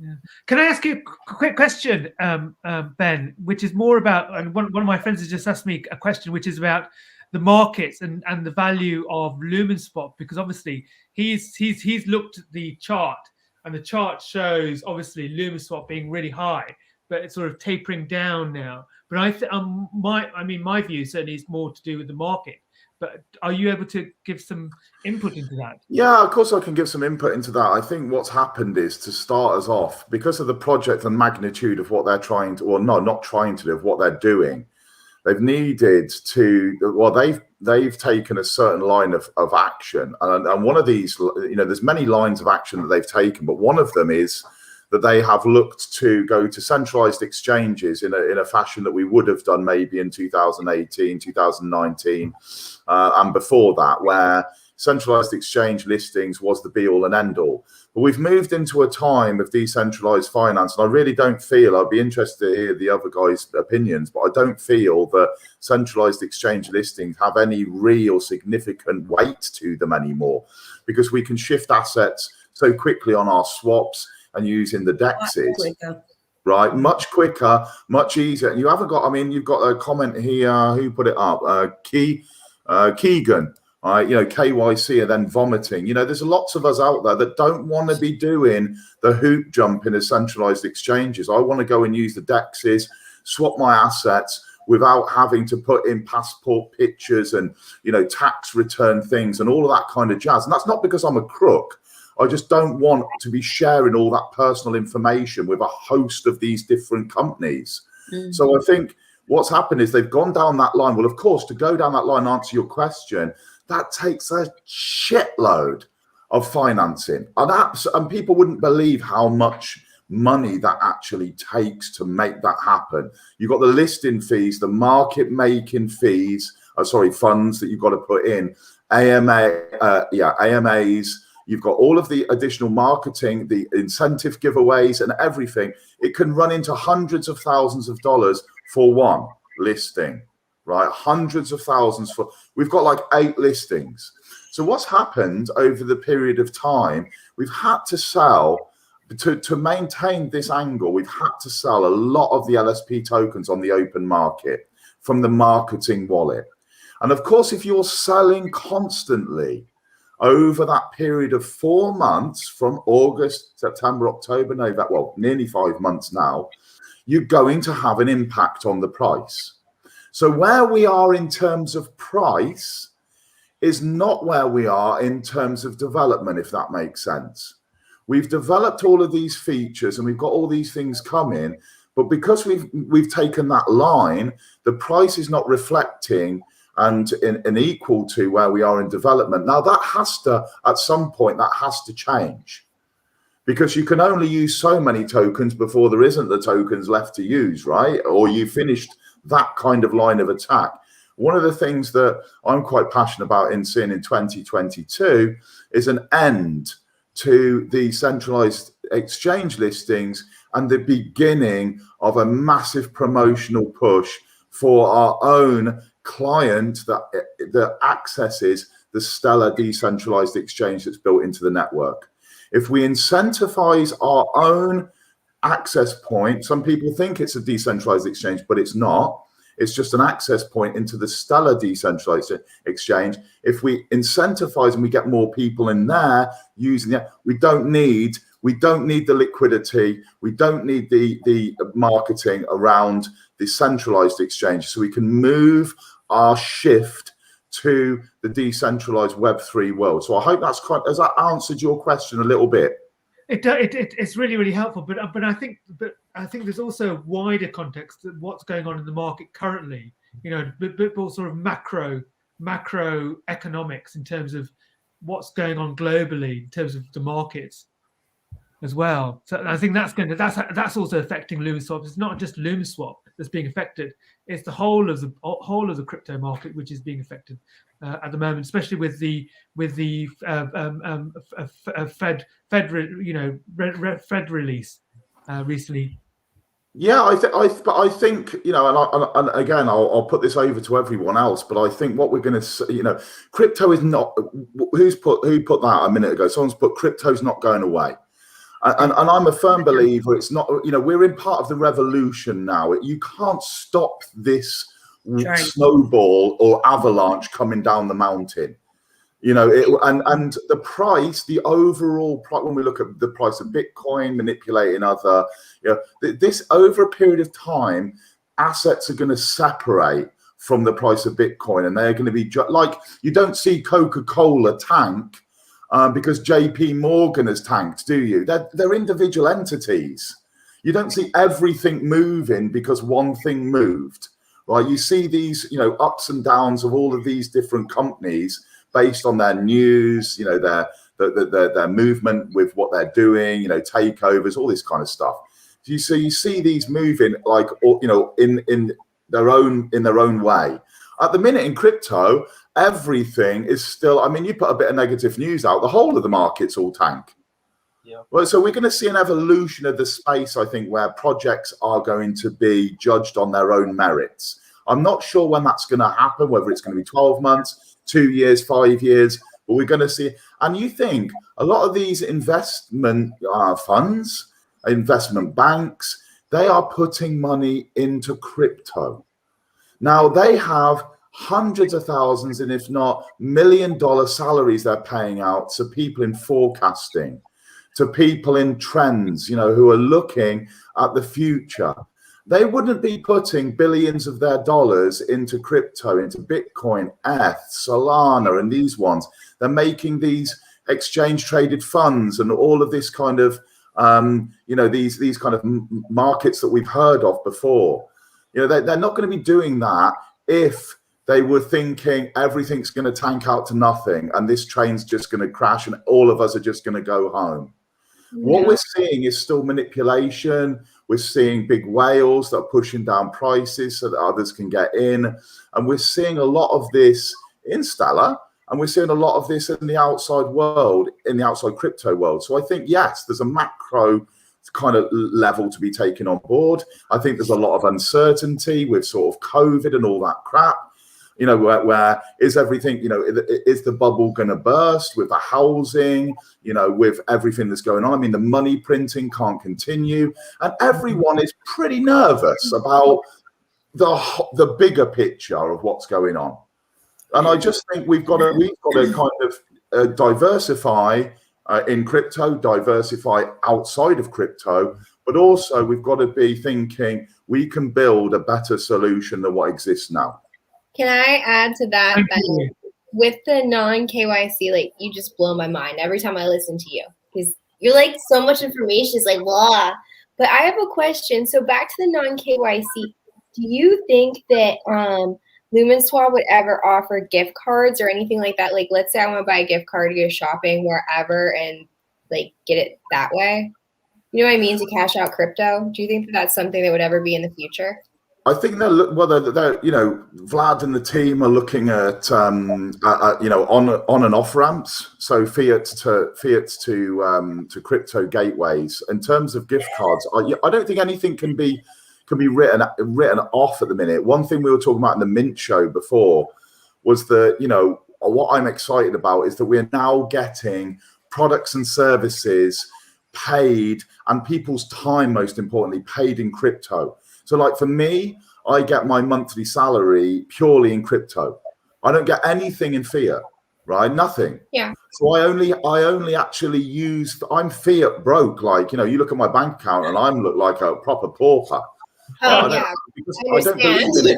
B: Yeah. Can I ask you a quick question, Ben, which is more about, and one of my friends has just asked me a question, which is about the markets and the value of Lumenswap, because obviously he's looked at the chart, and the chart shows obviously Lumenswap being really high, but it's sort of tapering down now. But my view certainly is more to do with the market. But are you able to give some input into that? Yeah,
A: of course I can give some input into that. I think what's happened is, to start us off, because of the project and magnitude of what they're trying to, or no, not trying to do, of what they're doing, they've needed to, well, they've taken a certain line of action. And one of these, you know, there's many lines of action that they've taken, but one of them is that they have looked to go to centralized exchanges in a fashion that we would have done maybe in 2018, 2019, and before that, where centralized exchange listings was the be all and end all. But we've moved into a time of decentralized finance, and I really don't feel, I'd be interested to hear the other guys' opinions, but I don't feel that centralized exchange listings have any real significant weight to them anymore, because we can shift assets so quickly on our swaps and using the DEXs. Right, much quicker, much easier. And you haven't got, I mean, you've got a comment here, who put it up? Keegan, right? You know, KYC and then vomiting. You know, there's lots of us out there that don't want to be doing the hoop jump in the centralized exchanges. I want to go and use the DEXs, swap my assets without having to put in passport pictures and, you know, tax return things and all of that kind of jazz. And that's not because I'm a crook. I just don't want to be sharing all that personal information with a host of these different companies. So I think what's happened is they've gone down that line. Well, of course, to go down that line and answer your question, that takes a shitload of financing. And people wouldn't believe how much money that actually takes to make that happen. You've got the listing fees, the market making fees, funds that you've got to put in, AMAs. You've got all of the additional marketing, the incentive giveaways and everything. It can run into hundreds of thousands of dollars for one listing, right? Hundreds of thousands for, we've got like 8 listings. So what's happened over the period of time, we've had to sell, to maintain this angle, we've had to sell a lot of the LSP tokens on the open market from the marketing wallet. And of course, if you're selling constantly, over that period of 4 months, from August, September, October, November, well, nearly 5 months now, you're going to have an impact on the price. So where we are in terms of price is not where we are in terms of development, if that makes sense. We've developed all of these features and we've got all these things coming, but because we've taken that line, the price is not reflecting and in equal to where we are in development. Now that has to, at some point, that has to change, because you can only use so many tokens before there isn't the tokens left to use, right? Or you finished that kind of line of attack. One of the things that I'm quite passionate about in seeing in 2022 is an end to the centralized exchange listings and the beginning of a massive promotional push for our own client that accesses the stellar decentralized exchange that's built into the network. If we incentivize our own access point, some people think it's a decentralized exchange, but it's not. It's just an access point into the stellar decentralized exchange. If we incentivize and we get more people in there using it, we don't need the liquidity. We don't need the marketing around the centralized exchange. So we can move our shift to the decentralized Web3 world. So I hope has that answered your question a little bit?
B: It's really, really helpful, but I think there's also a wider context of what's going on in the market currently. You know, but sort of macro economics in terms of what's going on globally in terms of the markets as well. So I think that's also affecting Lumenswap. It's not just Lumenswap that's being affected; it's the whole of the crypto market which is being affected at the moment, especially with the Fed release recently.
A: Yeah, I think you know, and again, I'll put this over to everyone else, but I think what we're going to see, you know, crypto is not. Who put that a minute ago? Someone's put crypto's not going away. And I'm a firm believer it's not, you know, we're in part of the revolution now. You can't stop this snowball or avalanche coming down the mountain. You know, and the price, the overall price, when we look at the price of Bitcoin, manipulating other, you know, this over a period of time, assets are going to separate from the price of Bitcoin, and they're going to be like, you don't see Coca-Cola tank because JP Morgan has tanked, do you? They're individual entities. You don't see everything moving because one thing moved, right? You see these, you know, ups and downs of all of these different companies based on their news, you know, their movement with what they're doing, you know, takeovers, all this kind of stuff. So you see these moving like, you know, in their own way. At the minute in crypto, everything is still, I mean, you put a bit of negative news out, the whole of the market's all tank.
E: Yeah.
A: Well, so we're going to see an evolution of the space, I think, where projects are going to be judged on their own merits. I'm not sure when that's going to happen, whether it's going to be 12 months, 2 years, 5 years, but we're going to see. And you think a lot of these investment funds, investment banks, they are putting money into crypto. Now, they have hundreds of thousands and if not $1 million salaries they're paying out to people in forecasting, to people in trends, you know, who are looking at the future. They wouldn't be putting billions of their dollars into crypto, into Bitcoin, ETH, Solana, and these ones. They're making these exchange traded funds and all of this kind of, you know, these kind of markets that we've heard of before. You know, they're not going to be doing that if they were thinking everything's going to tank out to nothing and this train's just going to crash and all of us are just going to go home. What we're seeing is still manipulation. We're seeing big whales that are pushing down prices so that others can get in. And we're seeing a lot of this in Stellar, and we're seeing a lot of this in the outside world, in the outside crypto world. So I think, yes, there's a macro kind of level to be taken on board. I think there's a lot of uncertainty with sort of COVID and all that crap. You know, where is everything, you know, is the bubble going to burst with the housing, you know, with everything that's going on? I mean, the money printing can't continue. And everyone is pretty nervous about the bigger picture of what's going on. And I just think we've got to kind of diversify in crypto, diversify outside of crypto, but also we've got to be thinking we can build a better solution than what exists now.
C: Can I add to that? With the non-KYC, like, you just blow my mind every time I listen to you, because you're like, so much information is like blah. But I have a question. So back to the non-KYC, do you think that Lumenswap would ever offer gift cards or anything like that? Like, let's say I want to buy a gift card to go shopping wherever and like get it that way. You know what I mean? To cash out crypto. Do you think that that's something that would ever be in the future?
A: I think they're you know, Vlad and the team are looking at you know, on and off ramps, so fiat to crypto gateways. In terms of gift cards, I don't think anything can be written off at the minute. One thing we were talking about in the Mint show before was that, you know, what I'm excited about is that we're now getting products and services paid, and people's time, most importantly, paid in crypto. So like for me, I get my monthly salary purely in crypto. I don't get anything in fiat, right? Nothing.
C: Yeah.
A: So I only actually use, I'm fiat broke. Like, you know, you look at my bank account and I look like a proper pauper.
C: Oh, yeah.
A: I don't believe in it.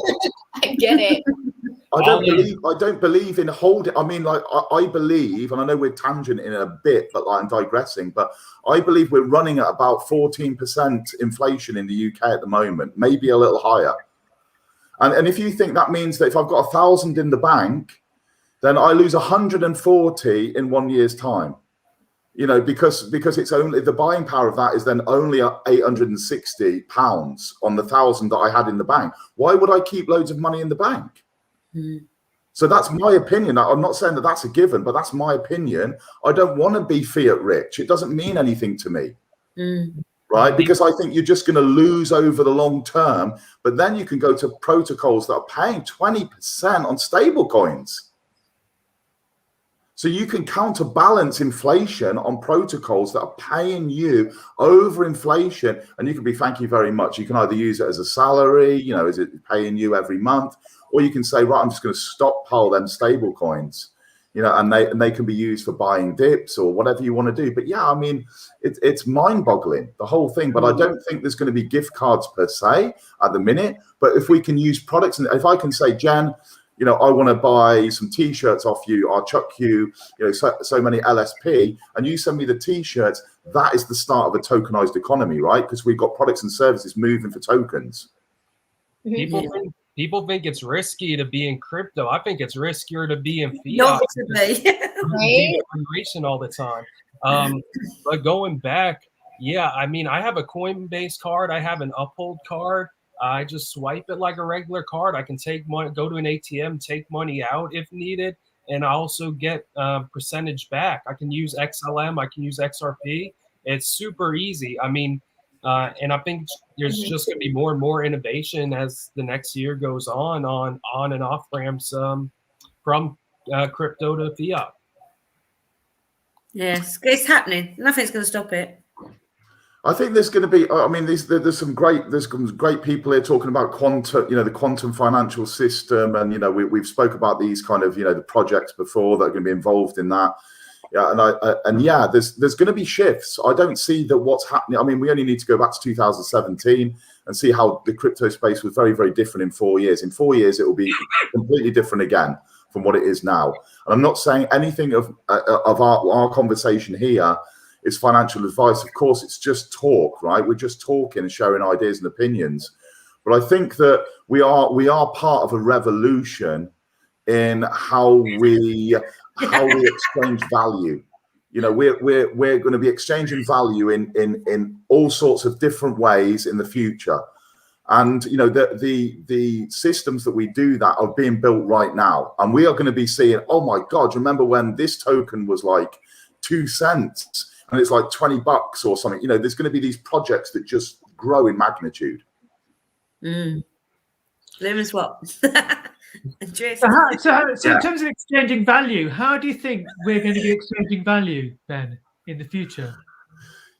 C: I get it.
A: I don't believe in holding. I mean, like, I believe, and I know we're tangenting in a bit, but like, I'm digressing, but I believe we're running at about 14% inflation in the UK at the moment, maybe a little higher. And if you think that means that if I've got 1,000 in the bank, then I lose 140 in 1 year's time. You know, because it's only, the buying power of that is then only £860 on the 1,000 that I had in the bank. Why would I keep loads of money in the bank? So that's my opinion. I'm not saying that that's a given, but that's my opinion. I don't want to be fiat rich. It doesn't mean anything to me, right? Because I think you're just going to lose over the long term. But then you can go to protocols that are paying 20% on stable coins. So you can counterbalance inflation on protocols that are paying you over inflation, and you can be, thank you very much. You can either use it as a salary, you know, is it paying you every month, or you can say, right, I'm just going to stockpile them stable coins, you know, and they can be used for buying dips or whatever you want to do. But yeah, I mean, it's mind-boggling, the whole thing. But I don't think there's going to be gift cards per se at the minute. But if we can use products, and if I can say, Jen, you know, I want to buy some T-shirts off you. I'll chuck you, you know, so many LSP, and you send me the T-shirts. That is the start of a tokenized economy, right? Because we've got products and services moving for tokens.
E: People think it's risky to be in crypto. I think it's riskier to be in fiat.
D: Not to be.
E: Right? All the time. But going back, yeah, I mean, I have a Coinbase card. I have an Uphold card. I just swipe it like a regular card. I can take money, go to an ATM, take money out if needed, and I also get percentage back. I can use XLM, I can use XRP. It's super easy. I mean, and I think there's just going to be more and more innovation as the next year goes on and off ramps from crypto to fiat.
D: Yes, it's happening. Nothing's going to stop it.
A: I think there's going to be. I mean, there's some great people here talking about quantum, the quantum financial system, and we've spoke about these kind of the projects before that are going to be involved in that. Yeah, there's going to be shifts. I don't see that what's happening. I mean, we only need to go back to 2017 and see how the crypto space was very, very different in 4 years. In 4 years, it will be completely different again from what it is now. And I'm not saying anything of our conversation here is financial advice. Of course, it's just talk, right? We're just talking and sharing ideas and opinions. But I think that we are part of a revolution in how we exchange value. We're going to be exchanging value in all sorts of different ways in the future. And the systems that we do that are being built right now. And we are going to be seeing, oh my God, remember when this token was like 2 cents and it's like $20 or something? There's going to be these projects that just grow in magnitude.
D: Lumenswap.
B: So in terms of exchanging value, how do you think we're going to be exchanging value then in the future?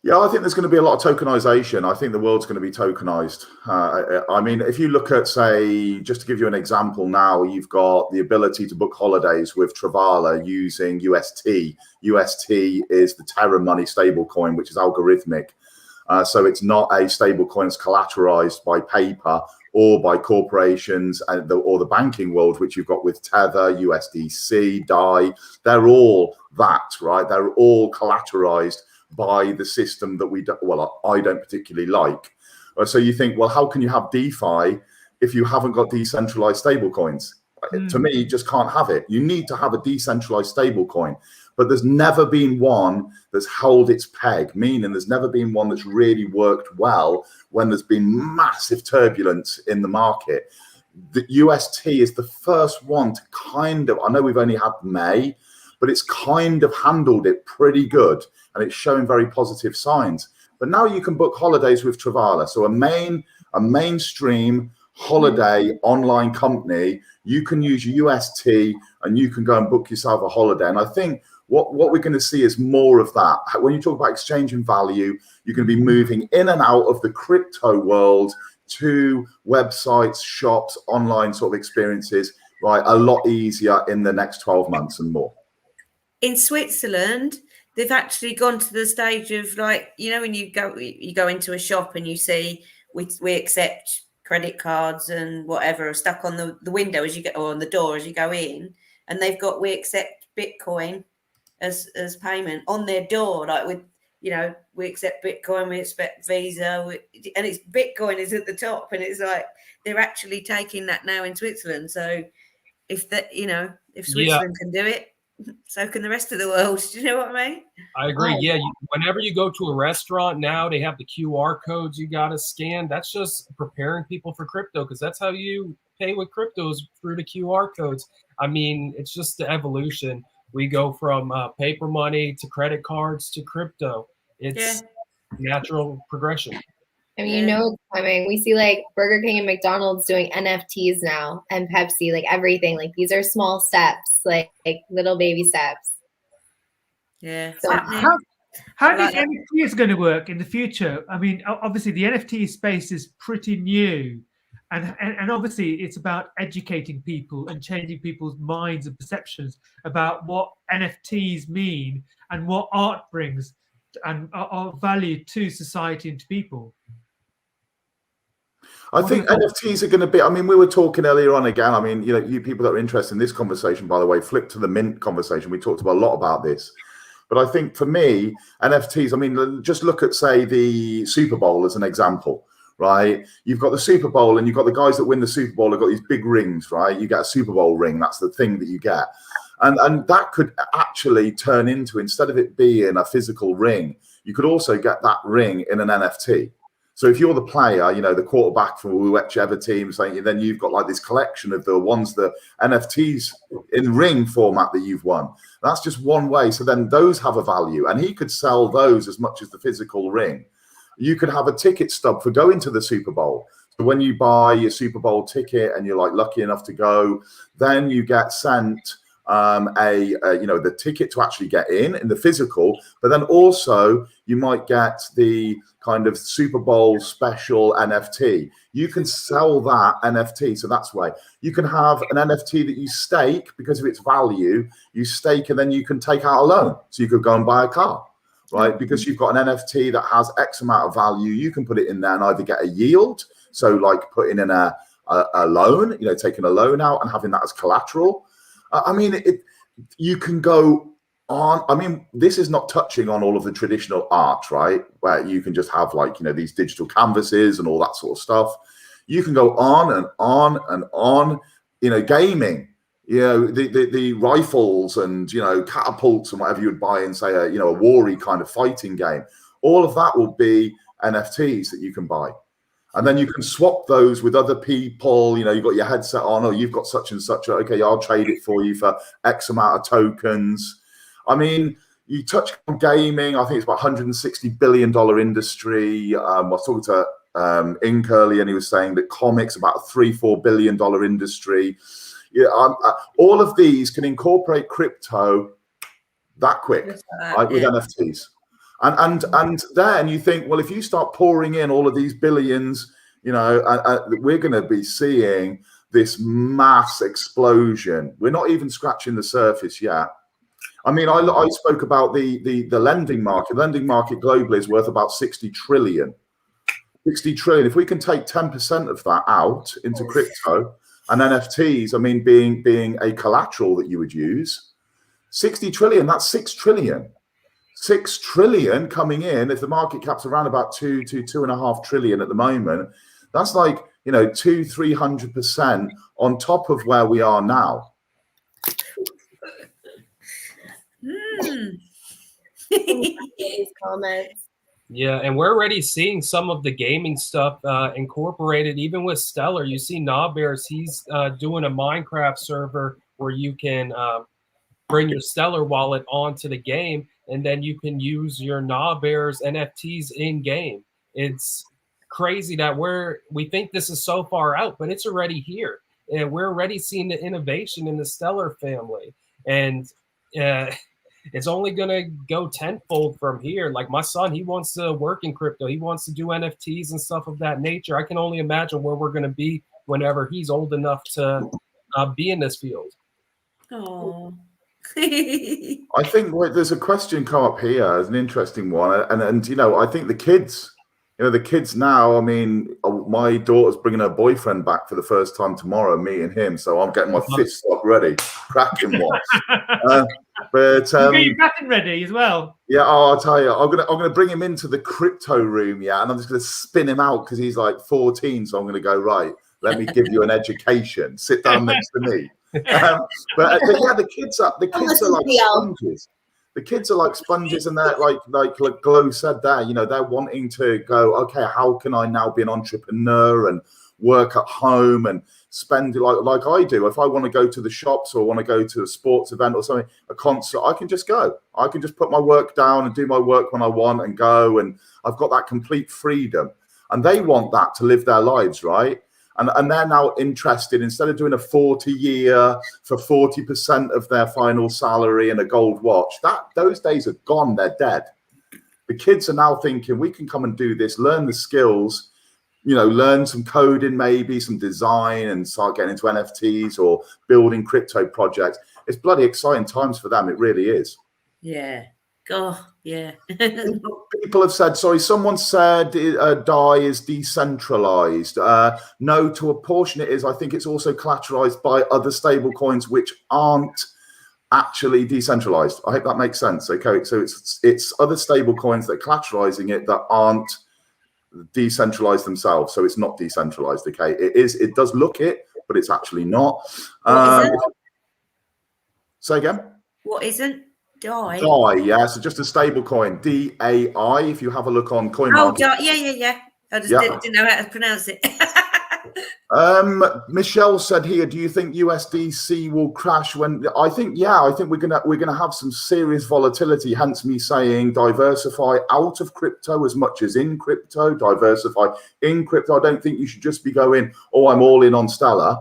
A: Yeah, I think there's going to be a lot of tokenization. I think the world's going to be tokenized. I mean, if you look at, say, just to give you an example now, you've got the ability to book holidays with Travala using UST. UST is the Terra money stablecoin, which is algorithmic. So it's not a stablecoin that's collateralized by paper or by corporations or the banking world, which you've got with Tether, USDC, DAI. They're all that, right? They're all collateralized by the system that I don't particularly like. So you think, well, how can you have DeFi if you haven't got decentralized stablecoins? To me, you just can't have it. You need to have a decentralized stablecoin. But there's never been one that's held its peg, meaning there's never been one that's really worked well when there's been massive turbulence in the market. The UST is the first one to kind of, I know we've only had May, but it's kind of handled it pretty good and it's showing very positive signs. But now you can book holidays with Travala. So a mainstream holiday online company, you can use your UST and you can go and book yourself a holiday. And I think what we're going to see is more of that. When you talk about exchanging value, you're going to be moving in and out of the crypto world to websites, shops, online sort of experiences, right? A lot easier in the next 12 months and more.
D: In Switzerland, they've actually gone to the stage of when you go into a shop and you see we accept credit cards and whatever are stuck on the window as you get, or on the door as you go in, and they've got we accept Bitcoin as payment on their door, we accept Bitcoin, we accept Visa, and it's Bitcoin is at the top, and it's like they're actually taking that now in Switzerland. So if Switzerland can do it, so can the rest of the world. Do you know what I mean?
E: I agree. Yeah, whenever you go to a restaurant now, they have the QR codes you got to scan. That's just preparing people for crypto, because that's how you pay with cryptos, through the QR codes. I mean, it's just the evolution. We go from paper money to credit cards to crypto. It's natural progression.
C: I mean, it's coming. We see like Burger King and McDonald's doing NFTs now, and Pepsi, like everything. Like these are small steps, like little baby steps.
D: Yeah.
C: So
B: how do you think NFT is going to work in the future? I mean, obviously the NFT space is pretty new, and obviously it's about educating people and changing people's minds and perceptions about what NFTs mean and what art brings and our value to society and to people.
A: I think NFTs are going to be, I mean, we were talking earlier on again. I mean, you people that are interested in this conversation, by the way, flip to the Mint conversation. We talked about a lot about this. But I think for me, NFTs, I mean, just look at, say, the Super Bowl as an example, right? You've got the Super Bowl and you've got the guys that win the Super Bowl have got these big rings, right? You get a Super Bowl ring. That's the thing that you get. And that could actually turn into, instead of it being a physical ring, you could also get that ring in an NFT. So if you're the player, you know, the quarterback from whichever team, saying, then you've got like this collection of the ones, the NFTs in ring format that you've won. That's just one way. So then those have a value, and he could sell those as much as the physical ring. You could have a ticket stub for going to the Super Bowl. So when you buy your Super Bowl ticket and you're like lucky enough to go, then you get sent you know, the ticket to actually get in the physical, but then also you might get the kind of Super Bowl special NFT. You can sell that NFT. So that's why you can have an NFT that you stake because of its value. You stake and then you can take out a loan. So you could go and buy a car, right? Because you've got an NFT that has X amount of value. You can put it in there and either get a yield. So like putting in a loan, you know, taking a loan out and having that as collateral. I mean, you can go on. I mean, this is not touching on all of the traditional art, right? Where you can just have like, you know, these digital canvases and all that sort of stuff. You can go on and on and on, you know, gaming, you know, the rifles and, you know, catapults and whatever you would buy in, say, you know, a war-y kind of fighting game. All of that will be NFTs that you can buy. And then you can swap those with other people. You know, you've got your headset on, or you've got such and such. Okay, I'll trade it for you for X amount of tokens. I mean, you touch on gaming. I think it's about $160 billion industry. I was talking to Ink earlier, and he was saying that comics about a $3-4 billion industry. Yeah, all of these can incorporate crypto that quick, right, with NFTs. And then you think, well, if you start pouring in all of these billions, you know, we're going to be seeing this mass explosion. We're not even scratching the surface yet. I mean, I spoke about the lending market. Lending market globally is worth about 60 trillion. 60 trillion. If we can take 10% of that out into crypto and NFTs, I mean, being a collateral that you would use, 60 trillion, that's 6 trillion. 6 trillion coming in. If the market cap's around about 2.5 trillion at the moment, that's like, you know, 200-300% on top of where we are now.
C: Comments.
E: Yeah, and we're already seeing some of the gaming stuff incorporated, even with Stellar. You see Knobbears, he's doing a Minecraft server where you can bring your Stellar wallet onto the game, and then you can use your Knobbears NFTs in game. It's crazy that we think this is so far out, but it's already here, and we're already seeing the innovation in the Stellar family, and it's only going to go tenfold from here. Like my son, he wants to work in crypto. He wants to do NFTs and stuff of that nature. I can only imagine where we're going to be whenever he's old enough to be in this field.
D: Oh.
A: I think there's a question come up here as an interesting one, and you know, I think the kids now. I mean, my daughter's bringing her boyfriend back for the first time tomorrow, meeting him, so I'm getting my fists up ready, cracking one. But
B: you get your pattern ready as well.
A: Yeah, I'll tell you, I'm gonna bring him into the crypto room, yeah, and I'm just gonna spin him out because he's like 14, so I'm gonna go, right, let me give you an education. Sit down next to me. But yeah, the kids are like sponges. The kids are like sponges, and they're like Glow said there, you know, they're wanting to go, okay, how can I now be an entrepreneur and work at home and spend like I do? If I want to go to the shops or want to go to a sports event or something, a concert, I can just go. I can just put my work down and do my work when I want and go, and I've got that complete freedom. And they want that to live their lives, right? And they're now interested, instead of doing a 40-year for 40% of their final salary and a gold watch, those days are gone, they're dead. The kids are now thinking, we can come and do this, learn the skills, you know, learn some coding, maybe some design, and start getting into NFTs or building crypto projects. It's bloody exciting times for them. It really is.
D: Yeah. Oh, yeah.
A: People have said, sorry, someone said DAI is decentralized. No, to a portion it is. I think it's also collateralized by other stable coins which aren't actually decentralized. I hope that makes sense. Okay, so it's other stable coins that are collateralizing it that aren't decentralized themselves. So it's not decentralized. Okay, it does look it, but it's actually not. Say again?
D: What isn't? DAI.
A: DAI, yeah. So just a stable coin, DAI. If you have a look on CoinMarket.
D: Oh, yeah. I just didn't know how to pronounce it.
A: Michelle said here, do you think USDC will crash when I think we're gonna have some serious volatility, hence me saying diversify out of crypto as much as in crypto, diversify in crypto. I don't think you should just be going, oh, I'm all in on Stellar,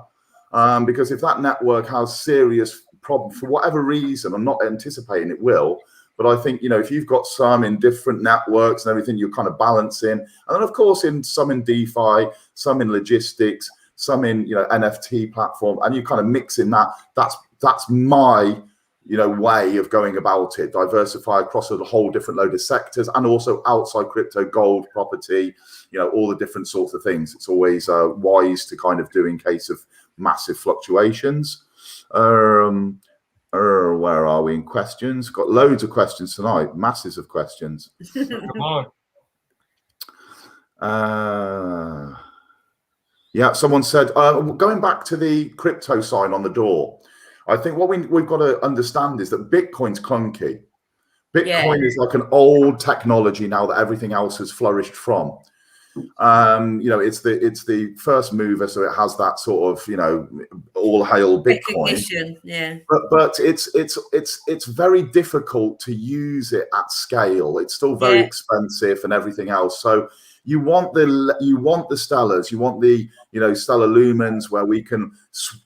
A: because if that network has serious problem for whatever reason, I'm not anticipating it will, but I think, you know, if you've got some in different networks and everything, you're kind of balancing, and then of course some in DeFi, some in logistics, some in, you know, NFT platform, and you kind of mix in that. That's my, you know, way of going about it. Diversify across a whole different load of sectors, and also outside crypto, gold, property, you know, all the different sorts of things. It's always wise to kind of do in case of massive fluctuations. Where are we in questions? Got loads of questions tonight, masses of questions.
E: Come
A: on. Yeah, someone said, going back to the crypto sign on the door, I think what we've got to understand is that Bitcoin's clunky. Bitcoin is like an old technology now that everything else has flourished from. You know, it's the first mover, so it has that sort of, you know, all hail Bitcoin.
D: Yeah.
A: But it's very difficult to use it at scale. It's still very expensive and everything else. So you want the Stellars, you want the, you know, Stellar Lumens, where we can,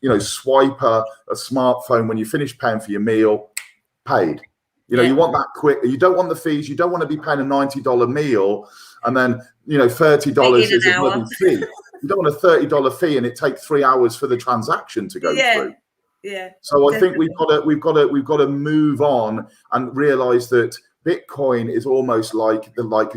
A: you know, swipe a smartphone when you finish paying for your meal, paid. You know, you want that quick. You don't want the fees. You don't want to be paying a $90 meal and then, you know, $30 is a bloody fee. You don't want a $30 fee and it takes 3 hours for the transaction to go through.
D: Yeah.
A: So I think we've got to move on and realize that Bitcoin is almost like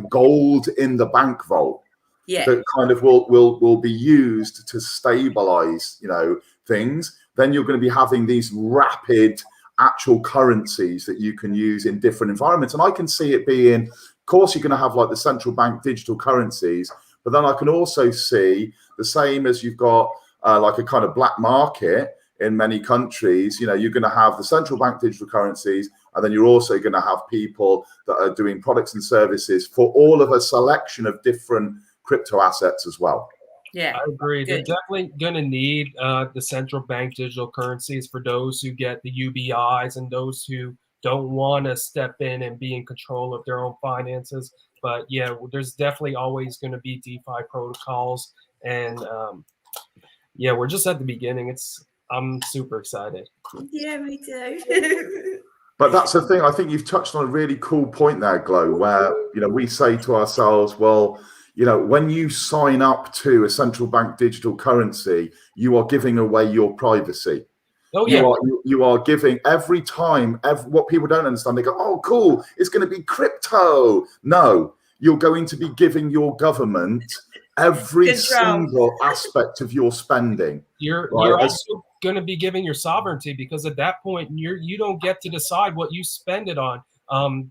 A: gold in the bank vault.
D: Yeah.
A: That kind of will be used to stabilize, you know, things. Then you're going to be having these rapid actual currencies that you can use in different environments. And I can see it being, of course, you're going to have like the central bank digital currencies, but then I can also see the same as you've got like a kind of black market in many countries. You know, you're going to have the central bank digital currencies, and then you're also going to have people that are doing products and services for all of a selection of different crypto assets as well.
D: Yeah,
E: I agree.
D: Good.
E: They're definitely going to need the central bank digital currencies for those who get the UBIs and those who don't want to step in and be in control of their own finances. But yeah, there's definitely always going to be DeFi protocols, and yeah, we're just at the beginning. I'm super excited.
D: Yeah, me too.
A: But that's the thing. I think you've touched on a really cool point there, Glow, where, you know, we say to ourselves, well, you know, when you sign up to a central bank digital currency, you are giving away your privacy.
E: Oh, yeah.
A: You are giving every time, what people don't understand, they go, oh, cool, it's going to be crypto. No, you're going to be giving your government every single aspect of your spending.
E: You're also going to be giving your sovereignty, because at that point, you don't get to decide what you spend it on.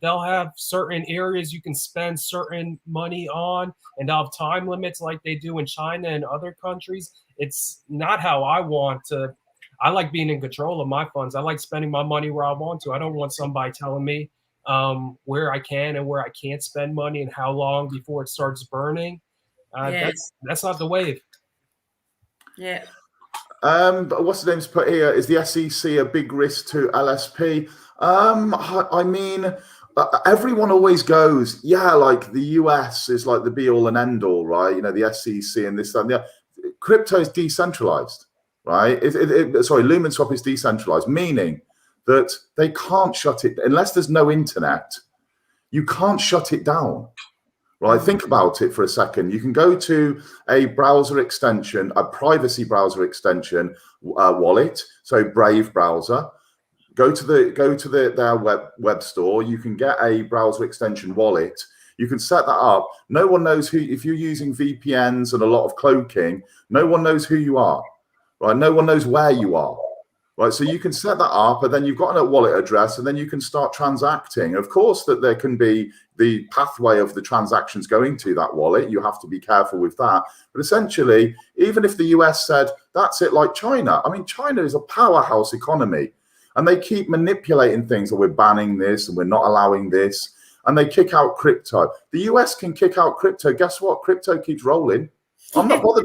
E: They'll have certain areas you can spend certain money on, and they'll have time limits like they do in China and other countries. It's not how I want to. I like being in control of my funds. I like spending my money where I want to. I don't want somebody telling me where I can and where I can't spend money and how long before it starts burning. That's not the wave.
D: Yeah.
A: But what's the name's put here? Is the SEC a big risk to LSP? I mean, everyone always goes, yeah, like the US is like the be all and end all, right? You know, the SEC and this, that, and the other. Crypto is decentralized, right? Sorry, Lumenswap is decentralized, meaning that they can't shut it unless there's no internet. You can't shut it down, right? Think about it for a second. You can go to a browser extension, a privacy browser extension wallet, so Brave browser. Go to their web store. You can get a browser extension wallet. You can set that up. No one knows who, if you're using VPNs and a lot of cloaking, no one knows who you are, right? No one knows where you are, right? So you can set that up, and then you've got a wallet address, and then you can start transacting. Of course, that there can be the pathway of the transactions going to that wallet. You have to be careful with that. But essentially, even if the US said, that's it, like China. I mean, China is a powerhouse economy, and they keep manipulating things, that we're banning this and we're not allowing this. and they kick out crypto. The US can kick out crypto. Guess what? Crypto keeps rolling. I'm not bothered.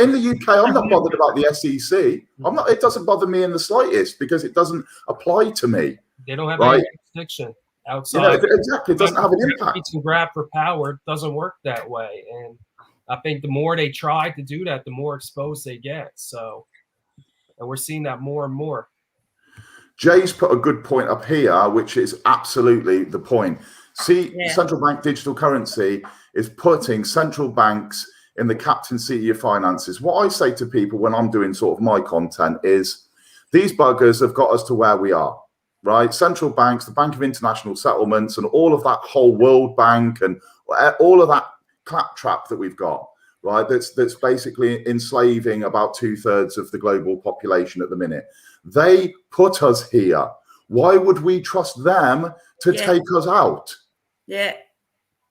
A: In the UK, I'm not bothered about the SEC. It doesn't bother me in the slightest because it doesn't apply to me.
E: They don't have any jurisdiction outside.
A: Exactly. It doesn't have an impact.
E: Reach and grab for power. It doesn't work that way. And I think the more they try to do that, the more exposed they get. So, and we're seeing that more and more.
A: Jay's put a good point up here, which is absolutely the point. See, central bank digital currency is putting central banks in the captain seat of your finances. What I say to people when I'm doing sort of my content is these buggers have got us to where we are, right? Central banks, the Bank of International Settlements, and all of that whole World Bank and all of that claptrap that we've got, right? That's basically enslaving about 2/3 of the global population at the minute. They put us here. Why would we trust them to take us out?
D: Yeah.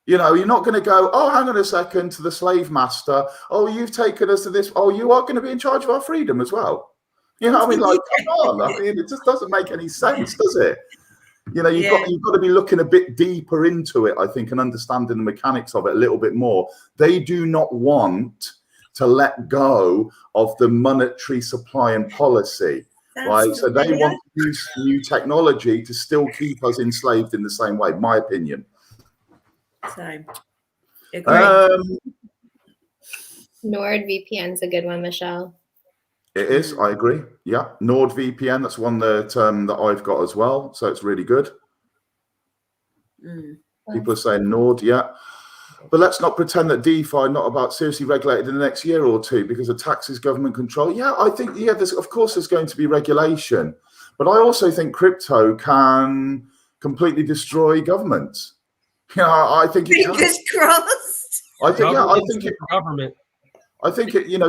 A: You know, you're not going to go, oh, hang on a second, to the slave master. Oh, you've taken us to this. Oh, you are going to be in charge of our freedom as well. You know what I mean? Like, come on. I mean, it just doesn't make any sense, does it? You know, you've got to be looking a bit deeper into it, I think, and understanding the mechanics of it a little bit more. They do not want to let go of the monetary supply and policy. Right, so they want to use new technology to still keep us enslaved in the same way, my opinion.
D: So,
C: NordVPN's a good one, Michelle.
A: It is, I agree. Yeah, NordVPN, that's one that I've got as well, so it's really good. People are saying Nord, but let's not pretend that DeFi not about seriously regulated in the next year or two because of taxes, government control. Yeah, I think, of course there's going to be regulation. But I also think crypto can completely destroy governments. You know, I think it can.
D: Fingers crossed.
A: I think
E: government.
A: I think it, you're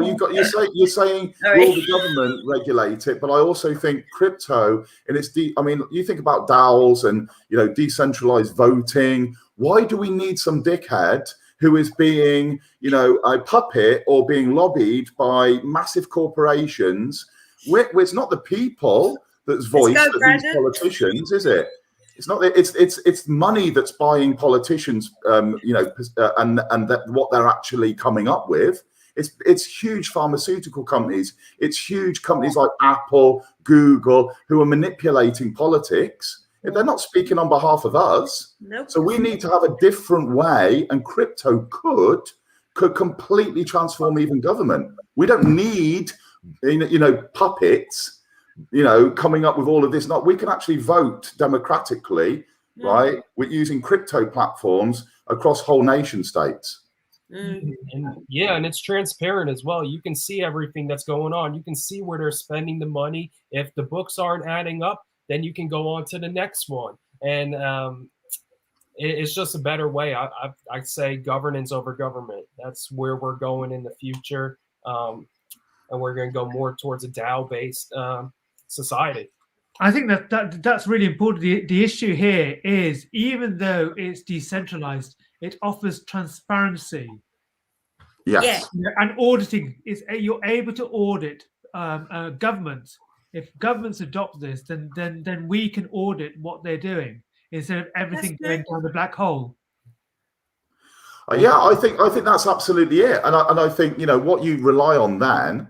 A: saying will the government regulate it, but I also think crypto and its you think about DAOs and decentralized voting. Why do we need some dickhead who is being a puppet or being lobbied by massive corporations? It's not the people that's voiced at these politicians, is it? It's not. It's money that's buying politicians, and that what they're actually coming up with. It's huge pharmaceutical companies. It's huge companies like Apple, Google, who are manipulating politics. They're not speaking on behalf of us.
D: Nope.
A: So we need to have a different way, and crypto could completely transform even government. We don't need puppets, coming up with all of this. We can actually vote democratically, right? We're using crypto platforms across whole nation states.
E: And it's transparent as well. You can see everything that's going on. You can see where they're spending the money. If the books aren't adding up, then you can go on to the next one. And it's just a better way. I say governance over government. That's where we're going in the future. And we're going to go more towards a DAO-based society.
B: I think that's really important. The issue here is, even though it's decentralized, it offers transparency.
A: Yes.
B: And auditing you're able to audit governments. If governments adopt this, then we can audit what they're doing instead of everything going down the black hole.
A: I think that's absolutely it. And I think what you rely on then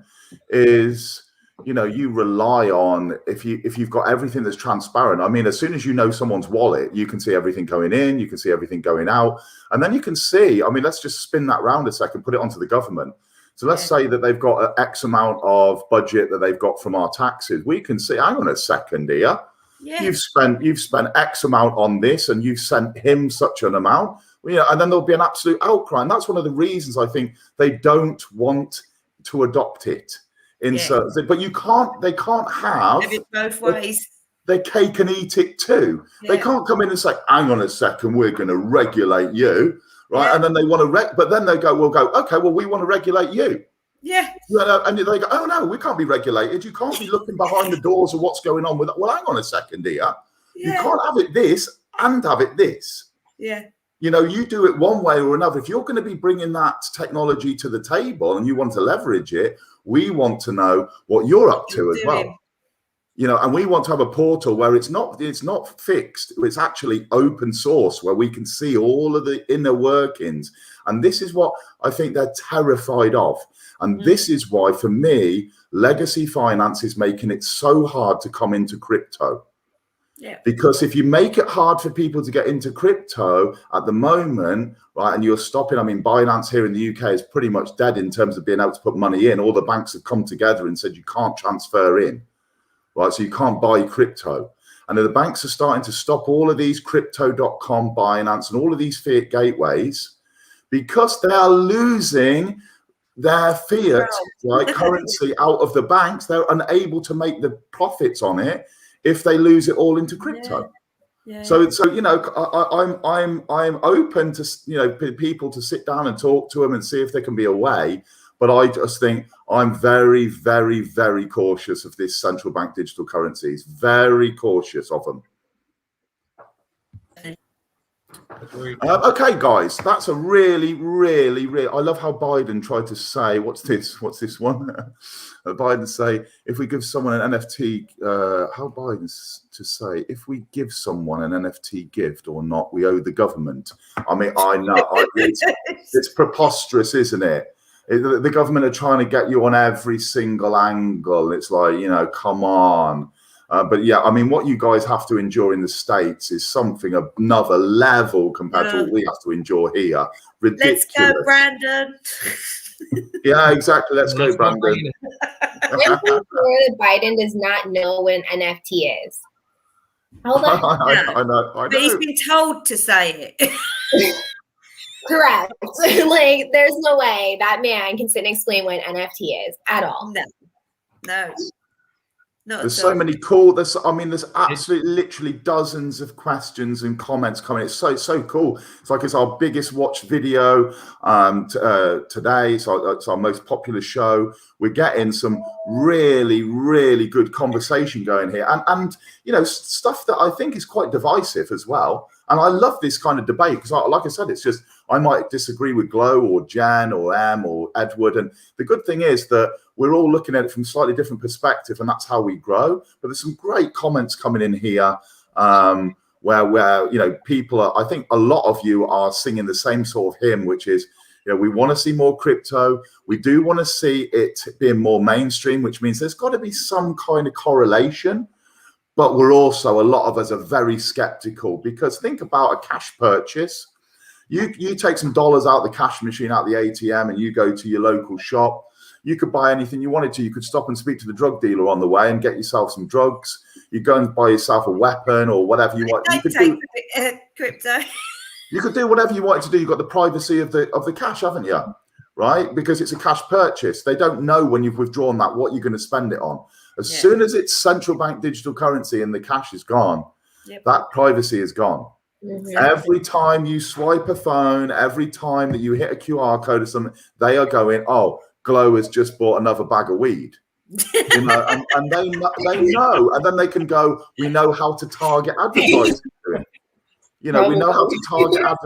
A: is you rely on if you've got everything that's transparent. I mean, as soon as you know someone's wallet, you can see everything going in, you can see everything going out, and then you can see. I mean, let's just spin that round a second, put it onto the government. So let's say that they've got an X amount of budget that they've got from our taxes. We can see, hang on a second here. Yeah. You've spent X amount on this, and you've sent him such an amount. And then there'll be an absolute outcry. And that's one of the reasons I think they don't want to adopt it. But they can't have
D: it both ways.
A: Their cake and eat it too. They can't come in and say, hang on a second, we're going to regulate you, right? And then they want to but then we'll go, okay, well, we want to regulate you. And they go, oh no, we can't be regulated. You can't be looking behind the doors of what's going on with it. Well, hang on a second here. You can't have it this and have it this. You do it one way or another. If you're going to be bringing that technology to the table and you want to leverage it, we want to know what you're up to as well. and we want to have a portal where it's not fixed. It's actually open source, where we can see all of the inner workings. And this is what I think they're terrified of. And this is why, for me, legacy finance is making it so hard to come into crypto.
D: Yeah.
A: Because if you make it hard for people to get into crypto at the moment, right, and you're stopping, I mean, Binance here in the UK is pretty much dead in terms of being able to put money in. All the banks have come together and said you can't transfer in, right? So you can't buy crypto. And the banks are starting to stop all of these crypto.com, Binance, and all of these fiat gateways because they are losing their fiat currency out of the banks. They're unable to make the profits on it if they lose it all into crypto.
D: Yeah.
A: So I'm open to people to sit down and talk to them and see if there can be a way. But I just think I'm very, very, very cautious of this central bank digital currencies. Very cautious of them. Okay, guys, that's a really, really, really. I love how Biden tried to say, what's this one? Biden say, if we give someone an NFT, how Biden's to say, if we give someone an NFT gift or not, we owe the government. I mean, I know it's preposterous, isn't it? The government are trying to get you on every single angle. It's like, come on. But yeah, I mean, what you guys have to endure in the States is something another level compared to what we have to endure here. Ridiculous.
D: Let's go, Brandon.
A: Yeah, exactly. Let's go, Brandon.
C: I'm pretty sure that Biden does not know what an NFT is. Hold on.
A: I know.
D: But he's been told to say it.
C: Correct. Like, there's no way that man can sit and explain what an NFT is at all.
D: No.
A: There's so many cool. There's absolutely literally dozens of questions and comments coming. It's so cool. It's like it's our biggest watched video today. It's our most popular show. We're getting some really, really good conversation going here, and stuff that I think is quite divisive as well. And I love this kind of debate because, like I said, it's just I might disagree with Glow or Jan or Em or Edward, and the good thing is that we're all looking at it from slightly different perspective, and that's how we grow. But there's some great comments coming in here where people are. I think a lot of you are singing the same sort of hymn, which is we want to see more crypto. We do want to see it being more mainstream, which means there's got to be some kind of correlation. But we're also, a lot of us are very skeptical because think about a cash purchase. You take some dollars out of the cash machine, out the ATM, and you go to your local shop. You could buy anything you wanted to. You could stop and speak to the drug dealer on the way and get yourself some drugs. You go and buy yourself a weapon or whatever you want. You could do
D: crypto.
A: You could do whatever you wanted to do. You've got the privacy of the cash, haven't you? Right? Because it's a cash purchase. They don't know when you've withdrawn that what you're going to spend it on. As soon as it's central bank digital currency and the cash is gone, that privacy is gone. Mm-hmm. Every time you swipe a phone, every time that you hit a QR code or something, they are going, oh, Glow has just bought another bag of weed. And they know. And then they can go, we know how to target advertising. We know how to target advertising.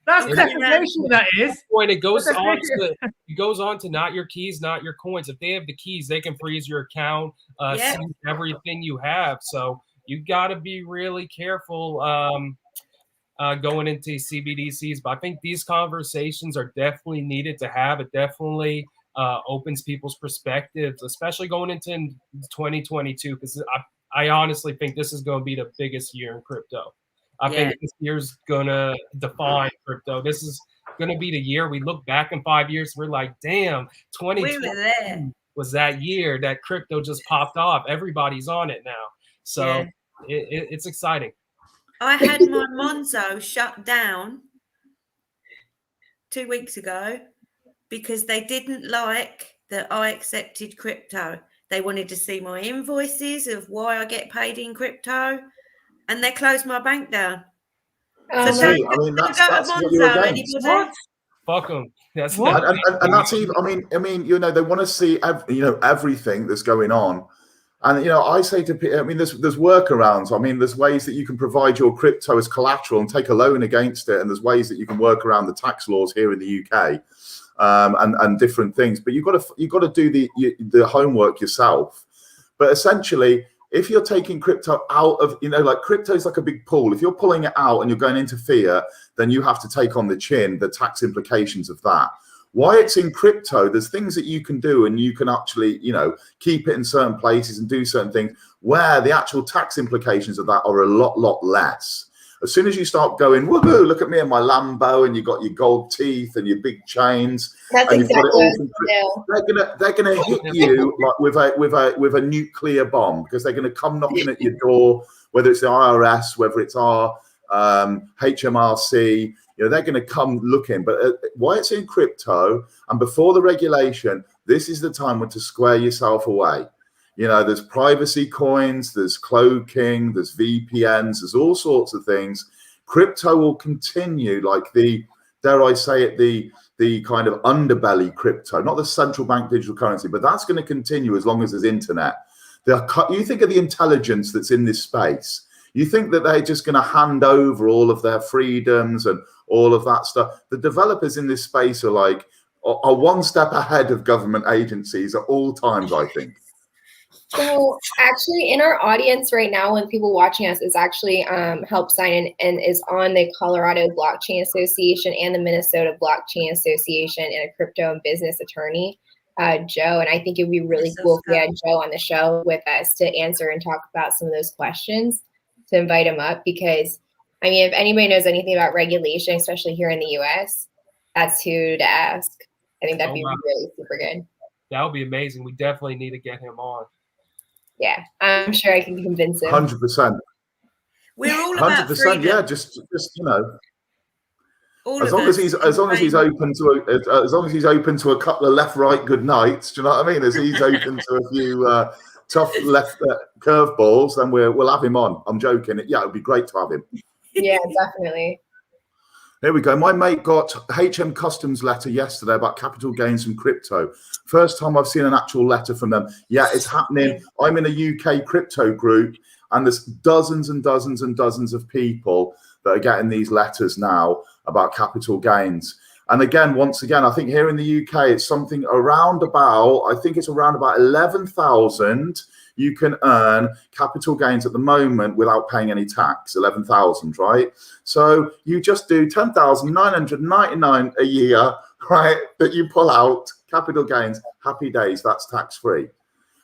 B: That's defamation, that is.
E: When it goes on to not your keys, not your coins. If they have the keys, they can freeze your account, see everything you have. So you got to be really careful going into CBDCs. But I think these conversations are definitely needed to have. It definitely opens people's perspectives, especially going into 2022, because I honestly think this is going to be the biggest year in crypto. I think this year's going to define crypto. This is going to be the year we look back in 5 years. We're like, damn, 2020 was that year that crypto just popped off. Everybody's on it now. So it's exciting.
D: I had my Monzo shut down 2 weeks ago because they didn't like that I accepted crypto. They wanted to see my invoices of why I get paid in crypto. And they closed my bank down.
A: That's what you're against.
E: Fuck them. That's
A: and that's even. I mean, they want to see everything that's going on, and I say to people, there's workarounds. There's ways that you can provide your crypto as collateral and take a loan against it, and there's ways that you can work around the tax laws here in the UK, and different things. But you've got to do the homework yourself. But essentially, if you're taking crypto out of, like crypto is like a big pool. If you're pulling it out and you're going into fiat, then you have to take on the chin, the tax implications of that. Why it's in crypto, there's things that you can do, and you can actually, keep it in certain places and do certain things where the actual tax implications of that are a lot less. As soon as you start going, woohoo, look at me and my Lambo, and you've got your gold teeth and your big chains,
C: That's
A: and
C: exactly
A: they're gonna hit you like with a nuclear bomb, because they're gonna come knocking at your door, whether it's the IRS, whether it's our HMRC, they're gonna come looking. But why it's in crypto and before the regulation, this is the time when to square yourself away. There's privacy coins, there's cloaking, there's VPNs, there's all sorts of things. Crypto will continue like dare I say it, the kind of underbelly crypto, not the central bank digital currency, but that's going to continue as long as there's internet. You think of the intelligence that's in this space. You think that they're just going to hand over all of their freedoms and all of that stuff. The developers in this space are one step ahead of government agencies at all times, I think.
C: So actually in our audience right now, when people watching us is actually help sign and is on the Colorado Blockchain Association and the Minnesota Blockchain Association, and a crypto and business attorney, Joe. And I think it'd be really cool if we had Joe on the show with us to answer and talk about some of those questions, to invite him up, because I mean, if anybody knows anything about regulation, especially here in the US, that's who to ask. I think that'd be really super good.
E: That would be amazing. We definitely need to get him on.
C: Yeah, I'm sure I can convince him.
A: 100%.
D: We're all about
A: 100%.
D: freedom.
A: Yeah, just as long as he's open to a couple of left-right good nights. Do you know what I mean? As he's open to a few tough left curveballs, then we'll have him on. I'm joking. Yeah, it'd be great to have him.
C: Yeah, definitely.
A: Here we go. My mate got HM Customs letter yesterday about capital gains from crypto. First time I've seen an actual letter from them. Yeah, it's happening. I'm in a UK crypto group, and there's dozens and dozens and dozens of people that are getting these letters now about capital gains. And again, once again, I think here in the UK, it's something around about, I think it's around about 11,000 you can earn capital gains at the moment without paying any tax, 11,000, right? So you just do 10,999 a year, right, that you pull out, capital gains, happy days, that's tax-free.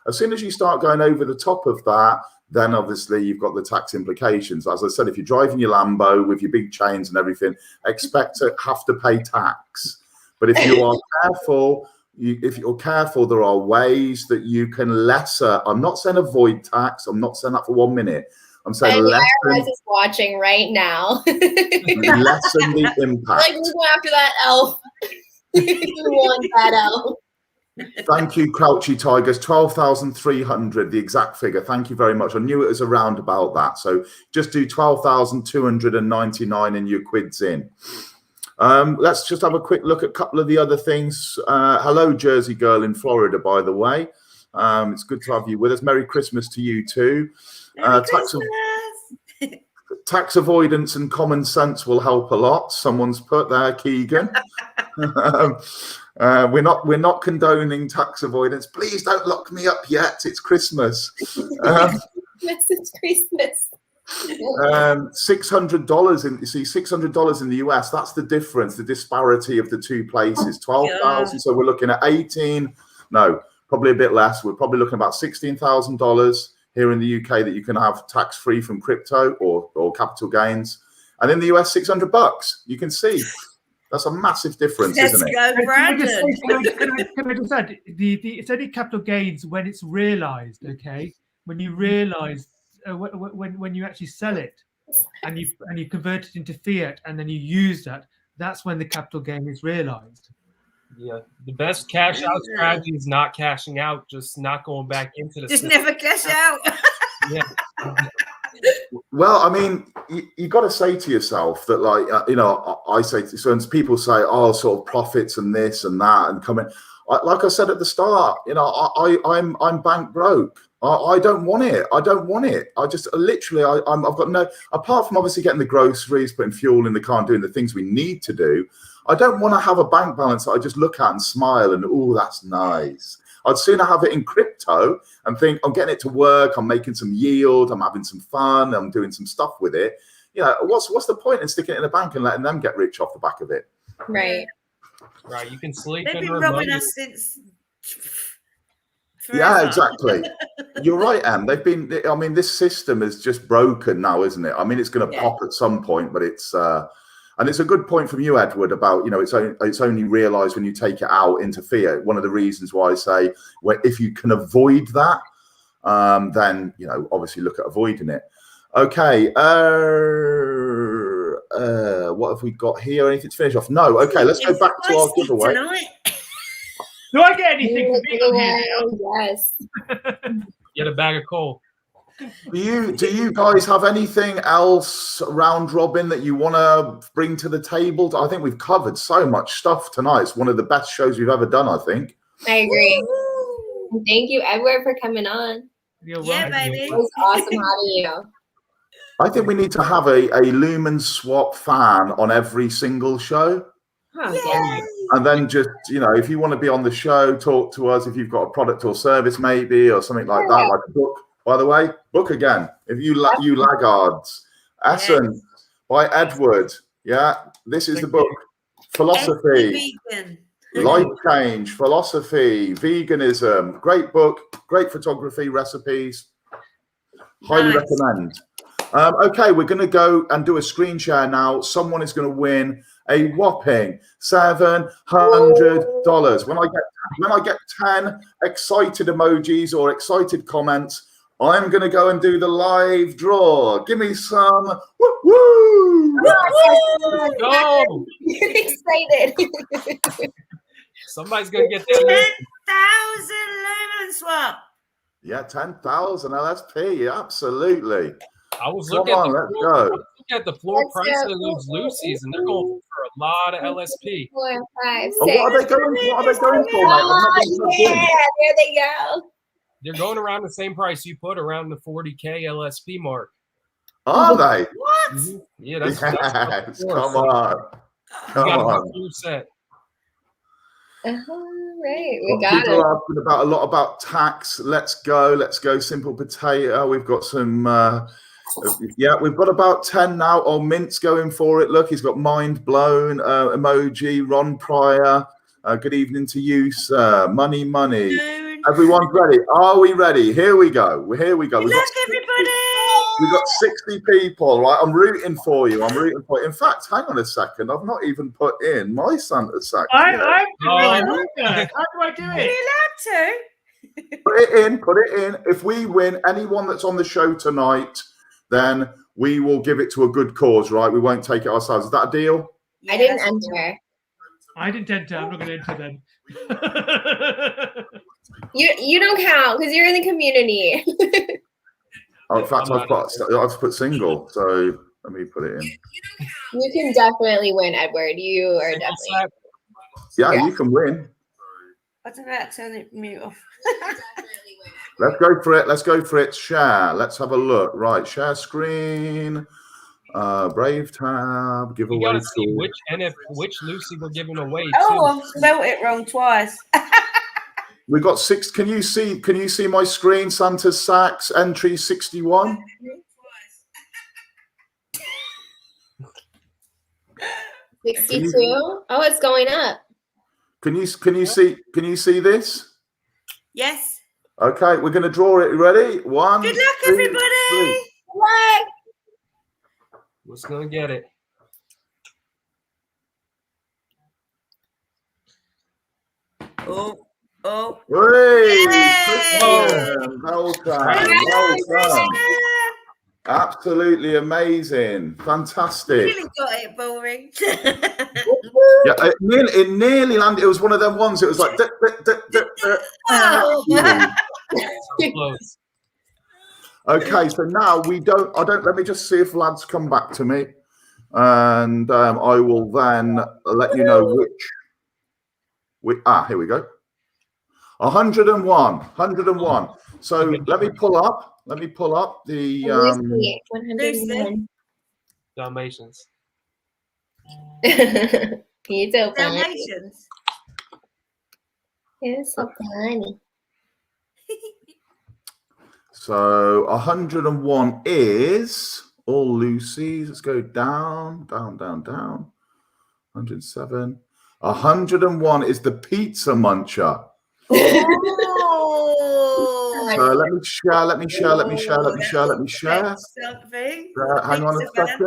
A: As soon as you start going over the top of that, then obviously you've got the tax implications. As I said, if you're driving your Lambo with your big chains and everything, expect to have to pay tax. But if you are careful, if you're careful, there are ways that you can lesser. I'm not saying avoid tax. I'm not saying that for 1 minute. I'm saying
C: lessen. IRS is watching right now.
A: Lessen the impact.
C: Like, we go after that elf. We want that elf.
A: Thank you, Crouchy Tigers. 12,300, the exact figure. Thank you very much. I knew it was around about that. So just do 12,299 and your quids in. Let's just have a quick look at a couple of the other things. Hello, Jersey girl in Florida, by the way. It's good to have you with us. Merry Christmas to you too. Tax avoidance and common sense will help a lot. Someone's put there, Keegan. We're not condoning tax avoidance. Please don't lock me up yet. It's Christmas.
C: Yes, it's Christmas.
A: $600 in, you see, $600 in the US. That's the difference, the disparity of the two places. 12,000. So we're looking at 18. No, probably a bit less. We're probably looking about $16,000 here in the UK that you can have tax free from crypto or capital gains, and in the US, $600. You can see. That's a massive difference, isn't it?
D: Let's go, Brandon.
B: Can I just add, it's only capital gains when it's realized, okay? When you realize, when you actually sell it and you convert it into fiat and then you use that, that's when the capital gain is realized.
E: Yeah, the best cash out strategy is not cashing out, just not going back into the
D: just
E: system.
D: never cash out.
E: Yeah.
A: Well, I mean, you got to say to yourself that, like, I say to, so people say, oh, sort of profits and this and that and coming. Like I said at the start, I'm bank broke. I don't want it. I don't want it. I just literally, I've got no, apart from obviously getting the groceries, putting fuel in the car and doing the things we need to do, I don't want to have a bank balance that I just look at and smile and, oh, that's nice. I'd sooner have it in crypto and think I'm getting it to work, I'm making some yield, I'm having some fun, I'm doing some stuff with it. You know, what's the point in sticking it in a bank and letting them get rich off the back of it?
C: Right.
E: Right. You can sleep
D: They've
E: in
D: been
E: remote.
D: robbing us since.
A: Yeah,
D: forever.
A: exactly. You're right, Em. They've been. I mean, this system is just broken now, isn't it? I mean, it's going to pop at some point, but it's. And it's a good point from you, Edward, about, you know, it's only realised when you take it out into fiat. One of the reasons why I say, well, if you can avoid that, then, you know, obviously look at avoiding it. Okay. What have we got here? Anything to finish off? No. Okay, let's go back to our giveaway.
B: Do I get anything from being on here?
C: Yes.
E: Get a bag of coal.
A: Do you guys have anything else round robin that you want to bring to the table? I think we've covered so much stuff tonight. It's one of the best shows we've ever done, I think.
C: I agree. Thank you, Edward, for coming on.
D: Yeah, baby.
C: It was awesome having you.
A: I think we need to have a Lumenswap fan on every single show. And then just, you know, if you want to be on the show, talk to us. If you've got a product or service maybe or something like that, like a book. By the way, book again. If you laggards. Essence by Edward. Yeah, this is the book. Philosophy, life change, philosophy, veganism. Great book, great photography, recipes. Highly recommend. Okay, we're going to go and do a screen share now. Someone is going to win a whopping $700. When I get 10 excited emojis or excited comments, I'm going to go and do the live draw. Give me some woo-woo!
E: Let's go!
C: Excited.
E: Somebody's going to get that.
D: 10,000 Lumenswap.
A: Yeah, 10,000 LSP. Yeah, absolutely.
E: I was
A: Come
E: looking
A: on, let's go.
E: at the floor price of those Lucy's, and they're going for a lot of LSP.
C: 4, 5, 6.
A: Oh, what are they going for, mate? I've not been plugged in.
C: There they go.
E: They're going around the same price you put, around the 40K LSP mark.
A: Are they?
D: What?
E: Mm-hmm. Yeah, that's
A: Yes, come on.
E: You
A: Come
E: got
A: on.
E: a set.
C: Right, we got
A: People
C: it.
A: are asking about a lot about tax. Let's go. Simple potato. We've got some. Yeah, we've got about 10 now. Oh, Mint's going for it. Look, he's got mind blown emoji. Ron Pryor. Good evening to you, sir. Money. Everyone's ready. Are we ready? Here we go.
D: Good luck, everybody.
A: We've got 60 people, right? I'm rooting for you. In fact, hang on a second. I've not even put in my Santa sack.
B: I'm how do I do
D: Are
B: it?
D: you allowed to?
A: Put it in. If we win anyone that's on the show tonight, then we will give it to a good cause, right? We won't take it ourselves. Is that a deal?
C: I didn't enter.
B: I didn't enter. I'm not going to enter then.
C: You don't count because you're in the community.
A: Oh, in fact, I've put single, so let me put it in.
C: You can definitely win, Edward. You are definitely.
A: Yeah, you can win.
D: I don't know how to turn it mute off.
A: Let's go for it. Let's go for it. Share. Let's have a look. Right, share screen. Brave tab. Give
E: You
A: away.
E: gotta see which Lucy we're giving away.
D: Oh, I've spelled it wrong twice.
A: We got 6. Can you see my screen? Santa's Sacks entry 61.
C: $62. Oh, it's going up.
A: Can you see this?
D: Yes.
A: Okay, we're going to draw it. Ready? 1.
D: Good luck,
A: 2,
D: everybody.
A: 3.
C: What?
E: Who's gonna get it?
D: Oh.
A: Hey,
D: Yay!
A: Christian, well done. Absolutely amazing. Fantastic.
D: Really got it, boring.
A: Yeah, it nearly landed. It was one of them ones. It was like.
E: Close.
A: Okay, so now let me just see if lads come back to me. And I will then let you know here we go. 101. So let me pull up the
C: 101.
E: Dalmatians.
C: He's so funny.
D: Dalmatians.
C: He's so funny.
A: So 101 is all Lucy's. Let's go down, down, down, down. 107. 101 is the pizza muncher.
D: Oh,
A: So let me share.
D: Something.
A: Hang on a
D: Pizza fans.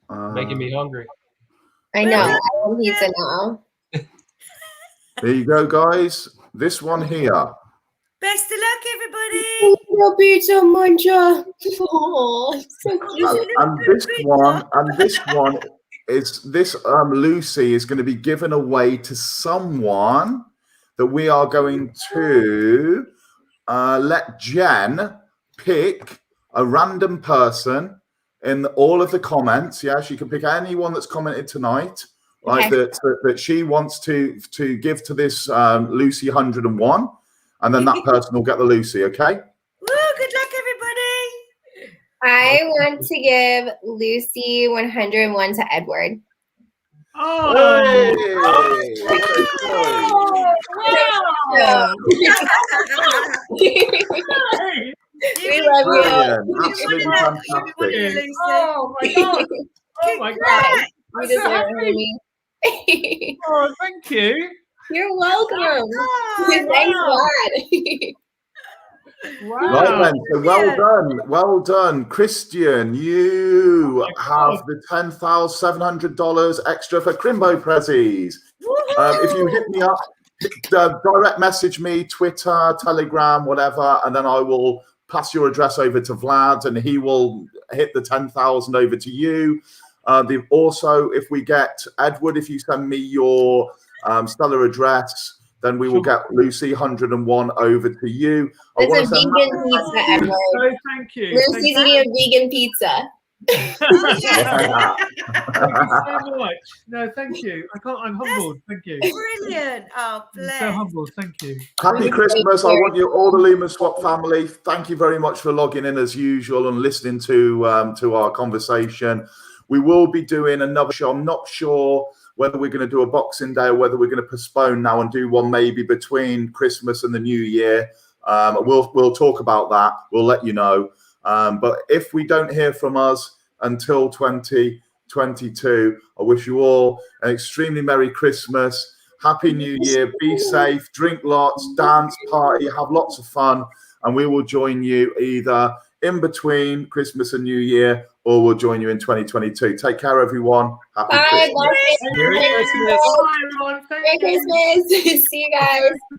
A: second.
E: Making me hungry.
C: I know. I want pizza now.
A: There you go, guys. This one here.
D: Best of luck, everybody.
C: Little pizza muncher. Oh, so cute.
A: And this one is this Lucy is going to be given away to someone that we are going to let Jen pick a random person in all of the comments. Yeah, she can pick anyone that's commented tonight, right?
C: Okay.
A: That she wants to give to this Lucy 101, and then that person will get the Lucy. Okay.
D: Woo, good luck, everybody.
C: I want to give Lucy 101 to Edward.
B: Oh,
C: Wow. We love
A: Brilliant.
C: you.
A: Absolutely fantastic.
B: oh my god! Oh my god!
C: You deserve it, honey.
B: Oh, thank you.
C: You're welcome. Thanks a lot.
B: Wow.
A: Right then, so well done, Christian. You have the $10,700 extra for Crimbo Prezzies. If you hit me up, direct message me, Twitter, Telegram, whatever, and then I will pass your address over to Vlad, and he will hit the 10,000 over to you. Also, if we get Edward, if you send me your stellar address, then we will get Lucy 101 over to you.
C: It's a vegan pizza, Edward.
B: Oh, thank you.
C: Lucy's eating a vegan pizza.
B: Thank you so much. No, thank you. I'm humbled. Thank you.
D: Brilliant. Oh, bless.
B: So humbled. Thank you.
A: Happy Christmas. I want you, all the Lumenswap family. Thank you very much for logging in as usual and listening to our conversation. We will be doing another show. I'm not sure whether we're going to do a Boxing Day or whether we're going to postpone now and do one maybe between Christmas and the New Year. We'll talk about that. We'll let you know. But if we don't hear from us until 2022, I wish you all an extremely Merry Christmas, Happy New Year, be safe, drink lots, dance, party, have lots of fun, and we will join you either in between Christmas and New Year, or we'll join you in 2022. Take care, everyone. Happy Christmas.
B: Merry Christmas. Bye, everyone. Thank
C: Merry
B: you.
C: Christmas. See you guys.